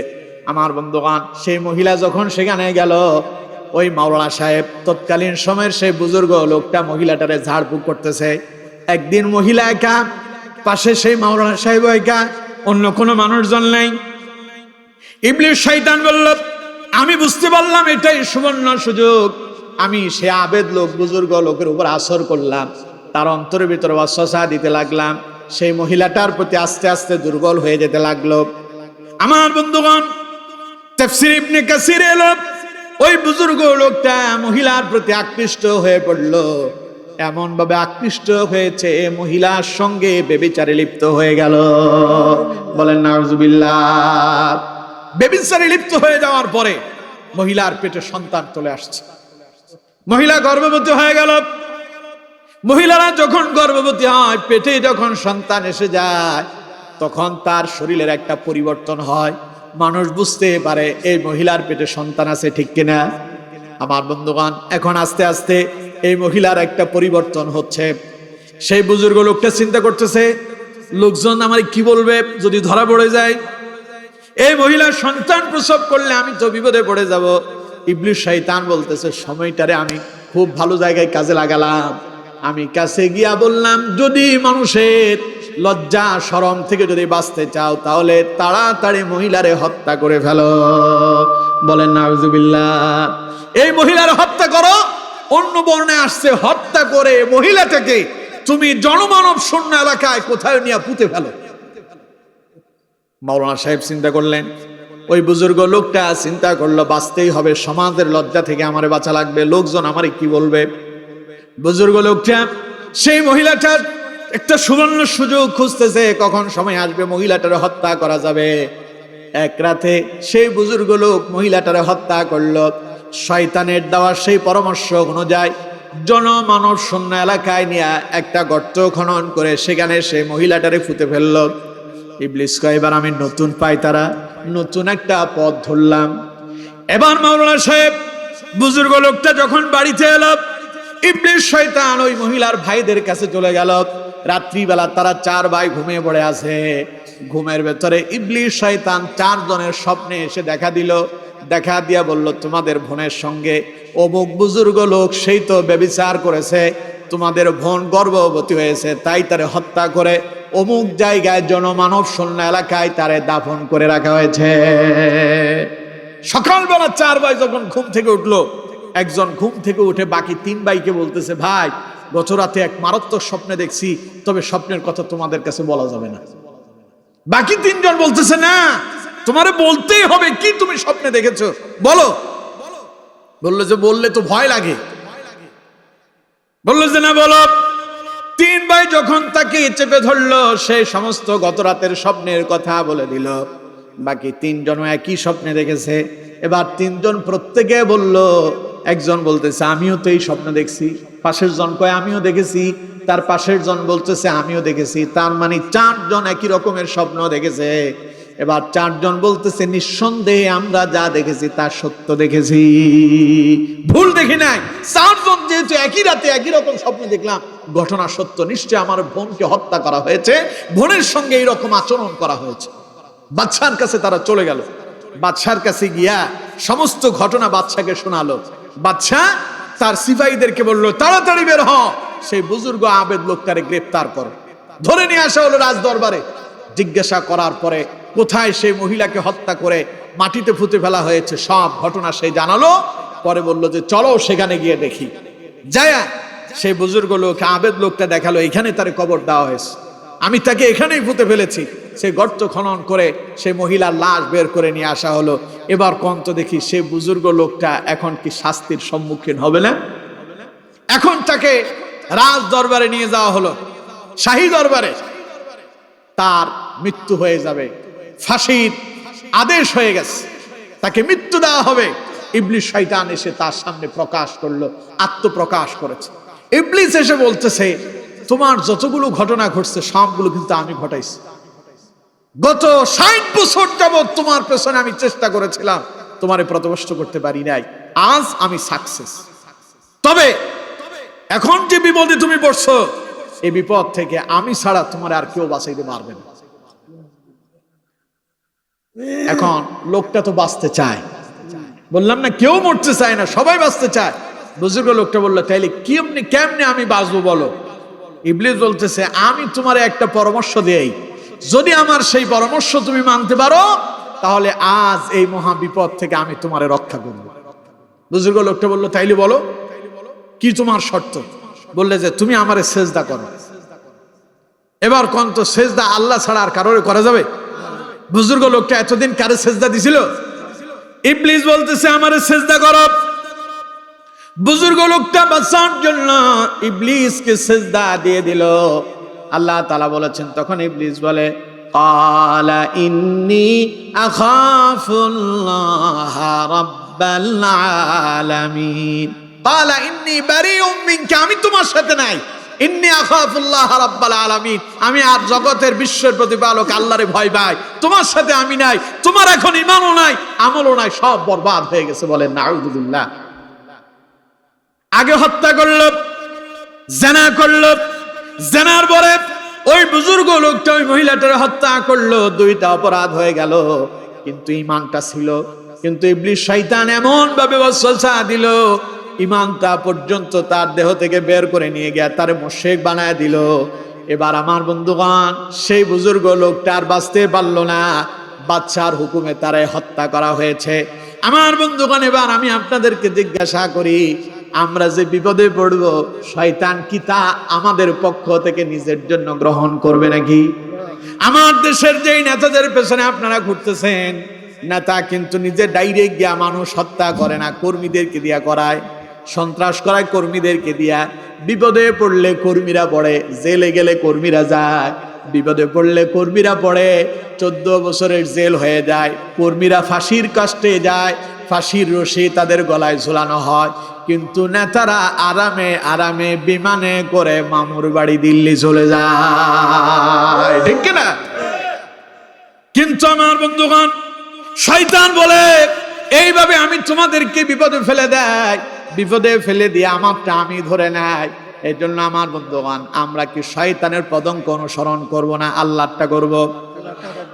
আমার বন্ধুগণ, সেই মহিলা যখন সেখানে গেল, ওই মাওলানা সাহেব তৎকালীন সময়ের সেই বুজুর্গ লোকটা মহিলাটারে ঝাড়ফুঁক করতেছে। একদিন মহিলা একা, পাশে সেই মাওলানা সাহেব একা, অন্য কোনো মানুষজন নাই। ইবলিস শয়তান বলল, আমি বুঝতে পারলাম এটাই সুবর্ণ সুযোগ, আমি সে আবেদ লোক বুজুর্গ লোকের উপর আসর করলাম, তার অন্তরের ভিতরে ওয়াসওয়াসা দিতে লাগলাম, সেই মহিলাটার প্রতি আস্তে আস্তে দুর্বল হয়ে যেতে লাগলো। আমার বন্ধুগণ, তাফসীর ইবনে কাসির এলো, ওই বুজুর্গ লোকটা মহিলার প্রতি আকৃষ্ট হয়ে পড়ল, এমন ভাবে আকৃষ্ট হয়েছে মহিলার সঙ্গে ব্যভিচারে লিপ্ত হয়ে গেল। বলেন নাউজুবিল্লাহ। ব্যভিচারে লিপ্ত হয়ে যাওয়ার পরে মহিলার পেটে সন্তান চলে আসছে, মহিলা গর্ভবতী হয়ে গেল। মহিলারা যখন গর্ভবতী হয়, পেটে যখন সন্তান এসে যায়, তখন তার শরীরের একটা পরিবর্তন হয়, মানুষ বুঝতে পারে এই মহিলার পেটে সন্তান আছে, ঠিক কিনা? আমার বন্ধুগণ, এখন আস্তে আস্তে এই মহিলার একটা পরিবর্তন হচ্ছে। সেই বুজুর্গ লোকটা চিন্তা করতেছে, লোকজন আমার কি বলবে যদি ধরা পড়ে যায়, এই মহিলা সন্তান প্রসব করলে আমি তো বিপদে পড়ে যাব। ইবলিস শয়তান বলতেছে, সময়টারে আমি খুব ভালো জায়গায় কাজে লাগালাম। আমি কাছে গিয়া বললাম, যদি মানুষের লজ্জা শরম থেকে যদি বাঁচতে চাও, তাহলে তাড়াতাড়ি মহিলারে হত্যা করে ফেলো। বলেন নাউজুবিল্লাহ। এই মহিলার হত্যা করো। অন্য বর্ণে আসছে, হত্যা করে মহিলাটাকে তুমি জনমানব শূন্য এলাকায় কোথায় নিয়ে পুঁতে ফেলো। মাওলানা সাহেব চিন্তা করলেন, ওই বুজুর্গ লোকটা চিন্তা করলো, বাঁচতেই হবে, সমাজের লজ্জা থেকে আমারে বাঁচা লাগবে, লোকজন আমারে কি বলবে। বুজুর্গ লোকটা সেই মহিলাটার একটা সুবর্ণ সুযোগ খুঁজতেছে, কখন সময় আসবে মহিলাটারে হত্যা করা যাবে। এক রাতে সেই বুজুর্গ লোক মহিলাটারে হত্যা করলো। শয়তানের দেওয়া সেই পরামর্শ অনুযায়ী জনমানব শূন্য এলাকায় নিয়ে একটা গর্ত খনন করে সেখানে সেই মহিলাটারে পুঁতে ফেললো। ইবলিস কয়, এবার আমি নতুন পায়তারা, নতুন একটা পথ ধরলাম। এবার মাওলানা সাহেব বুজুর্গ লোকটা যখন বাড়িতে এলো, ইবলিস শয়তান ওই মহিলার ভাইদের কাছে চলে গেল। রাত্রিবেলা তারা 4 ভাই ঘুমিয়ে পড়ে আছে। ঘুমের ভেতরে ইবলিস শয়তান 4 জনের স্বপ্নে এসে দেখা দিল। দেখা দিয়া বলল, তোমাদের বোনের সঙ্গে অমুক বুজুর্গ লোক সেই তো ব্যভিচার করেছে, তোমাদের বোন গর্ভবতী হয়েছে, তাই তারে হত্যা করে অমুক জায়গায় জনমানব শূন্য এলাকায় তারে দাফন করে রাখা হয়েছে। সকালবেলা 4 ভাই যখন ঘুম থেকে উঠলো, একজন ঘুম থেকে উঠে বাকি 3 ভাইকে বলতেছে, ভাই গত রাতে এক মারাত্মক স্বপ্নে দেখছি, তবে স্বপ্নের কথা তোমাদের কাছে বলা যাবে না। বাকি 3 জন বলতেছে, না তোমারে বলতেই হবে, কি তুমি স্বপ্নে দেখেছো বলো। বললো যে বললে তো ভয় লাগে। বললো যে না বলো। 3 ভাই যখন তাকে চেপে ধরলো, সেই সমস্ত গত রাতের স্বপ্নের কথা বলে দিল। বাকি 3 জনও একই স্বপ্নে দেখেছে। এবার 3 জন প্রত্যেকে বলল, একজন বলতেছে আমিও তো এই স্বপ্ন দেখছি, পাশের জন কয় আমিও দেখেছি, তার পাশের জন বলতেছে আমিও দেখেছি। তার মানে 4 জন একই রকমের স্বপ্ন দেখেছে। এবার 4 জন বলতেছে নিঃসন্দেহে আমরা যা দেখেছি তা সত্য দেখেছি, ভুল দেখি নাই। 4 জন যেহেতু একই রাতে একই রকম স্বপ্ন দেখলাম, ঘটনা সত্য, নিশ্চয় আমার বোনকে হত্যা করা হয়েছে, বোনের সঙ্গে এইরকম আচরণ করা হয়েছে। বাদশার কাছে তারা চলে গেল। বাদশার কাছে গিয়া সমস্ত ঘটনা বাদশাকে শোনালো। বাদশা তার সিপাহীদেরকে বলল তাড়াতাড়ি বের হ, সেই বুজুর্গ আবেদ লোকটারে গ্রেফতার করো। ধরে নিয়ে আসা হলো রাজ দরবারে। জিজ্ঞাসা করার পরে কোথায় সেই মহিলাকে হত্যা করে মাটিতে পুঁতে ফেলা হয়েছে সব ঘটনা সে জানালো। পরে বলল যে চলো সেখানে গিয়ে দেখি। যায়া সেই বুজুর্গ লোক আবেদ লোকটা দেখালো এখানে তার কবর দেওয়া হয়েছে, আমি তাকে এখানেই পুঁতে ফেলেছি। সে গর্ত খনন করে সেই মহিলার লাশ বের করে নিয়ে আসা হলো। এবার কন্ত দেখি সে বুজুর্গ লোকটা এখন কি শাস্তির সম্মুখীন হবে না? এখন তাকে রাজ দরবারে নিয়ে যাওয়া হলো, শাহী দরবারে। তার মৃত্যু হয়ে যাবে, ফাঁসির আদেশ হয়ে গেছে, তাকে মৃত্যু দেওয়া হবে। ইবলিস শয়তান এসে তার সামনে প্রকাশ করলো, আত্মপ্রকাশ করেছে। ইবলিস এসে বলতেছে তোমার যতগুলো ঘটনা ঘটছে সবগুলো কিন্তু আমি ঘটাইছি। গত 60 বছর যাবত তোমার পেছনে আমি চেষ্টা করেছিলাম, তোমারে পথভ্রষ্ট করতে পারি নাই, আজ আমি সাকসেস। তবে এখন যে বিপদে তুমি পড়ছো, এই বিপদ থেকে আমি ছাড়া তোমার আর কেউ বাঁচাইতে পারবে না। এখন লোকটা তো বাঁচতে চায়, বললাম না কেউ মরতে চায় না, সবাই বাঁচতে চায়। বুজুর্গ লোকটা বললো তাইলে কেমনে আমি বাঁচবো বলো? ইবলিস বলতেছে আমি তোমার একটা পরামর্শ দেই, যদি আমার সেই পরামর্শ তুমি মানতে পারো তাহলে আজ এই মহা বিপদ থেকে আমি তোমারে রক্ষা করব। বুজুর্গ লোকটা বললো তাইলে বলো কি তোমার শর্ত? বললে যে তুমি আমারে সেজদা করো। এবার কোন তো সেজদা আল্লাহ ছাড়া আর কারোর করা যাবে? বুজুর্গ লোকটা এতদিন কারে সেজদা দিছিল? ইবলিস বলতেছে আমারে সেজদা করো। বুজুর্গ লোকটা বাঁচার জন্য ইবলিসকে সেজদা দিয়ে দিল। আল্লাহ তাআলা বলেছেন তখন ইবলিস বলে ক্বালা ইন্নী আখাফুল্লাহ রাব্বাল আলামিন। ক্বালা ইন্নী বারিউম মিনকা, আমি তোমার সাথে নাই। ইন্নী আখাফুল্লাহ রাব্বাল আলামিন, আমি আর জগতের বিশ্বের প্রতিপালক আল্লাহরে ভয় পাই, তোমার সাথে আমি নাই। তোমার এখন ঈমানও নাই, আমলও নাই, সব বরবাদ হয়ে গেছে। বলেন নাউযুবিল্লাহ। আগে হত্যা করলো, জিনা করলো, জিনার পরে ওই বুজুর্গ লোকটা ওই মহিলাটার হত্যা করলো, 2টা অপরাধ হয়ে গেল। কিন্তু ঈমানটা ছিল। কিন্তু ইবলিস শয়তান এমন ভাবে ওয়াসওয়াসা দিল, ঈমানটা পর্যন্ত তার দেহ থেকে বের করে নিয়ে গিয়ে তারে মুশরিক বানায় দিল। এবার আমার বন্ধুগণ সেই বুজুর্গ লোকটা আর বাঁচতে পারলো না, বাদশার হুকুমে তারে হত্যা করা হয়েছে। আমার বন্ধুগণ এবার আমি আপনাদেরকে জিজ্ঞাসা করি, আমরা যে বিপদে পড়ব শয়তান কি তা আমাদের পক্ষ থেকে নিজের জন্য গ্রহণ করবে নাকি? আমার দেশের যেই নেতাদের পেছনে আপনারা ঘুরতেছেন, নেতা কিন্তু নিজে ডাইরেক্ট গিয়া মানুষ হত্যা করে না, কর্মীদেরকে দিয়া করায়, সন্ত্রাস করায় কর্মীদেরকে দিয়া। বিপদে পড়লে কর্মীরা পড়ে, জেলে গেলে কর্মীরা যায়, বিপদে পড়লে কর্মীরা পড়ে, 14 বছরের জেল হয়ে যায়, কর্মীরা ফাঁসির কাস্টে যায়, ফাঁসির রশি তাদের গলায় ঝুলানো হয়। কিন্তু নেতারা আরামে আরামে বিমানে করে মামুর বাড়ি দিল্লি চলে যায়, ঠিক না? কিন্তু আমার বন্ধুগণ শয়তান বলে এইভাবে আমি তোমাদেরকে বিপদে ফেলে দেয়, বিপদে ফেলে দিয়ে আমারটা আমি ধরে নেয়। এই জন্য আমার বন্ধুগণ আমরা কি শয়তানের পদঙ্ক অনুসরণ করব না, আল্লাহটা করব?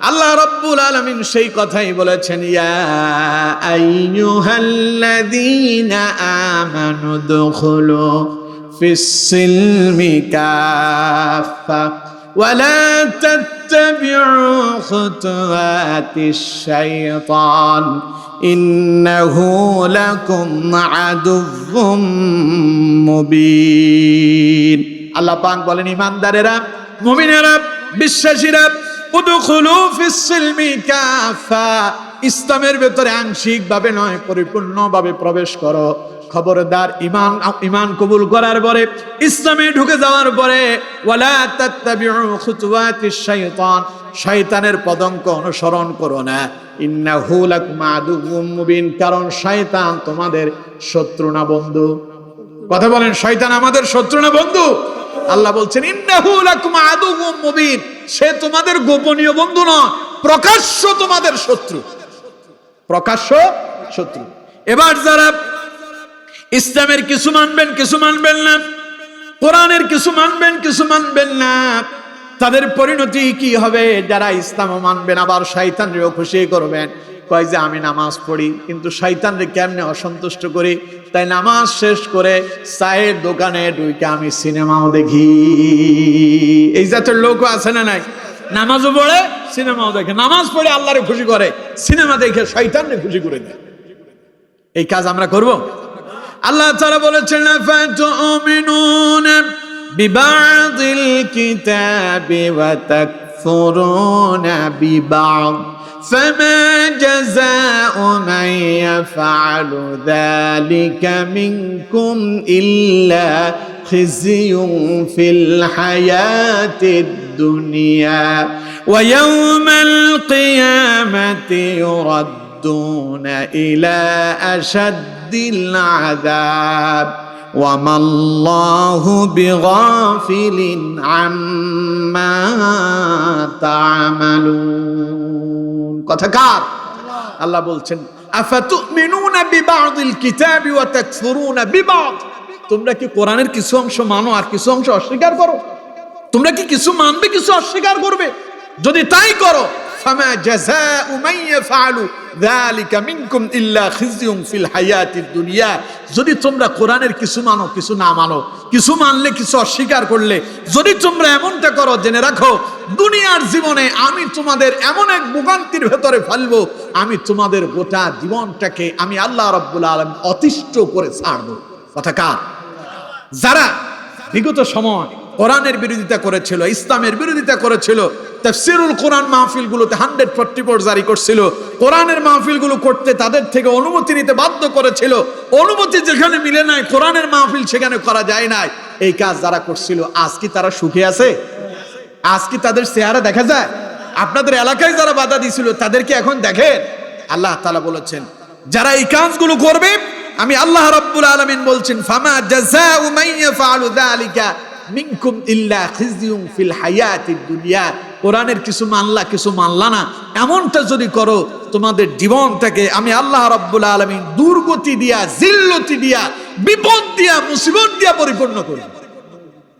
আল্লাহ রাব্বুল আলামিন সেই কথাই বলেছেন, ইয়া আইয়ুহাল্লাযীনা আমানু দুখুলু ফিস-সিলমি কাফা ওয়া লা তাত্তাবিউ খুতুওয়াতিশ শাইতান ইন্নাহু লাকুম আদুউম মুবিন। আল্লাহ পাক বলেন ঈমানদারেরা, মুমিনেরা, বিশ্বাসীরা, উদখুলু ফিস-সিলমি কাফা, ইসলামের ভেতরে আংশিক ভাবে নয় পরিপূর্ণভাবে প্রবেশ করো। খবরদার ঈমান কবুল করার পরে, ইসলামে ঢুকে যাওয়ার পরে, ওয়ালা তাত্তাবিউ খুতুওয়াতিশ শাইতান, শয়তানের পদঙ্ক অনুসরণ করো না। ইন্নাহু লাকুম আদুউম মুবিন, কারণ শয়তান তোমাদের শত্রু না বন্ধু। কথা বলেন, শয়তান আমাদের শত্রু না বন্ধু? আল্লাহ বলছেন ইন্নাহু লাকুম আদুউম মুবিন, সে তোমাদের গোপনীয় বন্ধু নয়, প্রকাশ্য তোমাদের শত্রু, প্রকাশ্য শত্রু। এবার যারা ইসলামের কিছু মানবেন কিছু মানবেন না, কোরআনের কিছু মানবেন কিছু মানবেন না, তাদের পরিণতি কি হবে? যারা ইসলাম মানবেন আবার শয়তানরেও খুশি করবেন, কয় যে আমি নামাজ পড়ি কিন্তু শয়তানরে কেমনে অসন্তুষ্ট করি, তাই নামাজ শেষ করে চায়ের দোকানে ঢুকে আমি সিনেমাও দেখি। এই জাতের লোকও আছে না নাই? নামাজও পড়ে সিনেমাও দেখে, নামাজ পড়ে আল্লাহরে খুশি করে, সিনেমা দেখে শয়তানরে খুশি করে দেয়। এই কাজ আমরা করব? আল্লাহ তাআলা বলেছেন ফাতুমিনুনা বিবাদিল কিতাবি ওয়া তাকফুরুনা বিবাদ ফামা জাযাউ মান ইয়াফআলু যালিকা মিনকুম ইল্লা খিজিয়ুন ফিল হায়াতিদ দুনিয়া ওয়া ইয়াওমাল কিয়ামাতি يردون إلى أشد العذاب وما الله بغافل عما تعملون। কথাকার আল্লাহ বলছেন আফাতুমিনুনা বিবাদিল কিতাবি ওয়া তাকফুরুনা বিবাদ, তোমরা কি কোরআনের কিছু অংশ মানো আর কিছু অংশ অস্বীকার করো? তোমরা কি কিছু মানবে কিছু অস্বীকার করবে? যদি তাই করো ফামা জাযাউ মান ইয়াফআলু যালিকা মিনকুম ইল্লা খিজিয়ুন ফিল হায়াতিদ দুনিয়া, যদি তোমরা কোরআনের কিছু মানো কিছু না মানো, কিছু মানলে কিছু অস্বীকার করলে, যদি তোমরা এমনটা করো, জেনে রাখো দুনিয়ার জীবনে আমি তোমাদের এমন এক ভোগান্তির ভেতরে ফেলবো, আমি তোমাদের গোটা জীবনটাকে আমি আল্লাহ রাব্বুল আলামিন অতিষ্ঠ করে ছাড়বো। কথাকার যারা বিগত সময় কোরআনের বিরোধিতা করেছিল, ইসলামের বিরোধিতা করেছিল, তাফসীরুল কোরআন মাহফিলগুলোতে 144 জারি করছিল, কোরআনের মাহফিলগুলো করতে তাদের থেকে অনুমতি নিতে বাধ্য করেছিল, অনুমতি যেখানে মিলে নাই কোরআনের মাহফিল সেখানে করা যায় নাই, এই কাজ যারা করছিল আজ কি তারা সুখে আছে? আজ কি তাদের চেহারা দেখা যায়? আপনাদের এলাকায় যারা বাধা দিয়েছিল তাদেরকে এখন দেখেন? আল্লাহ তাআলা বলেছেন যারা এই কাজগুলো করবে আমি আল্লাহ রাব্বুল আলামিন বলছেন ফামা জাযাউ মান ইয়াফআলু যালিকা মিনকুম ইল্লা খিজিয়ুন ফিল হায়াতিদ দুনিয়া, কোরআনের কিছু মানলা কিছু মানলা না, এমনটা যদি করো তোমাদের জীবনটাকে আমি আল্লাহ রাব্বুল আলামিন দুর্গতি দিয়া, জিল্লতি দিয়া, বিপদ দিয়া, মুসিবত দিয়া পরিপূর্ণ করব।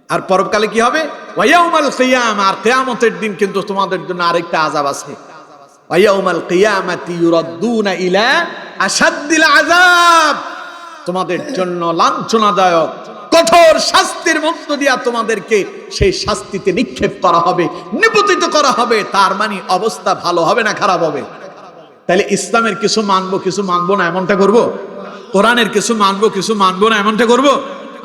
আর পরকালে কি হবে? ওয়া ইয়াউমাল কিয়ামা, আর কিয়ামতের দিন কিন্তু তোমাদের জন্য আরেকটা আযাব আছে। ওয়া ইয়াউমাল কিয়ামাতি ইউরাদ্দুনা ইলা আশাদ্দিল আযাব, তোমাদের জন্য লাঞ্ছনাদায়ক কঠোর শাস্তির মধ্য দিয়া তোমাদেরকে সেই শাস্তিতে নিক্ষেপ করা হবে, নিপতিত করা হবে। তার মানে অবস্থা ভালো হবে না খারাপ হবে? তাহলে ইসলামের কিছু মানবো কিছু মানবো না এমনটা করব? কোরআনের কিছু মানবো কিছু মানবো না এমনটা করব?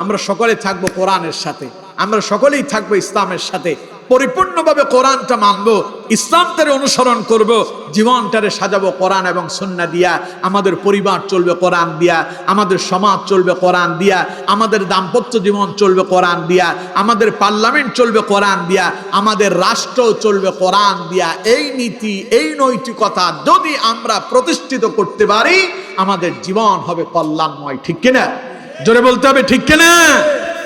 আমরা সকলে থাকবো কোরআনের সাথে, আমরা সকলেই থাকবো ইসলামের সাথে, পরিপূর্ণভাবে কোরআনটা মানবো, ইসলামটারে অনুসরণ করব, জীবনটারে সাজাবো কোরআন এবং সুন্নাহ দিয়া, আমাদের পরিবার চলবে কোরআন দিয়া, আমাদের সমাজ চলবে কোরআন দিয়া, আমাদের দাম্পত্য জীবন চলবে কোরআন দিয়া, আমাদের পার্লামেন্ট চলবে কোরআন দিয়া, আমাদের রাষ্ট্র চলবে কোরআন দিয়া। এই নীতি এই নৈতিকতা যদি আমরা প্রতিষ্ঠিত করতে পারি আমাদের জীবন হবে কল্যাণময়। ঠিক কিনা? জোরে বলতে হবে ঠিক কিনা?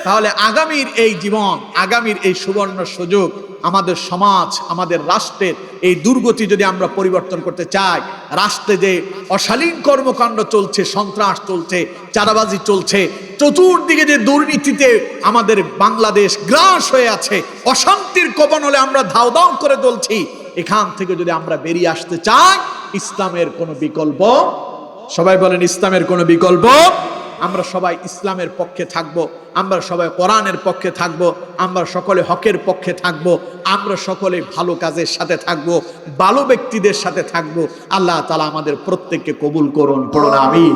তাহলে আগামীর এই জীবন, আগামীর এই সুবর্ণ সুযোগ, আমাদের সমাজ আমাদের রাষ্ট্রের এই দুর্গতি যদি আমরা পরিবর্তন করতে চাই, রাষ্ট্রে যে অশালীন কর্মকাণ্ড চলছে, সন্ত্রাস চলছে, চাঁদাবাজি চলছে, চতুর্দিকে যে দুর্নীতিতে আমাদের বাংলাদেশ গ্রাস হয়ে আছে, অশান্তির কবলে আমরা ধাও ধাও করে চলছি, এখান থেকে যদি আমরা বেরিয়ে আসতে চাই ইসলামের কোনো বিকল্প, সবাই বলেন ইসলামের কোনো বিকল্প, আমরা সবাই ইসলামের পক্ষে থাকব, আমরা সবাই কোরআনের পক্ষে থাকব, আমরা সকলে হকের পক্ষে থাকব, আমরা সকলে ভালো কাজের সাথে থাকব, ভালো ব্যক্তিদের সাথে থাকব। আল্লাহ তাআলা আমাদের প্রত্যেককে কবুল করুন, পড়ুন আমিন।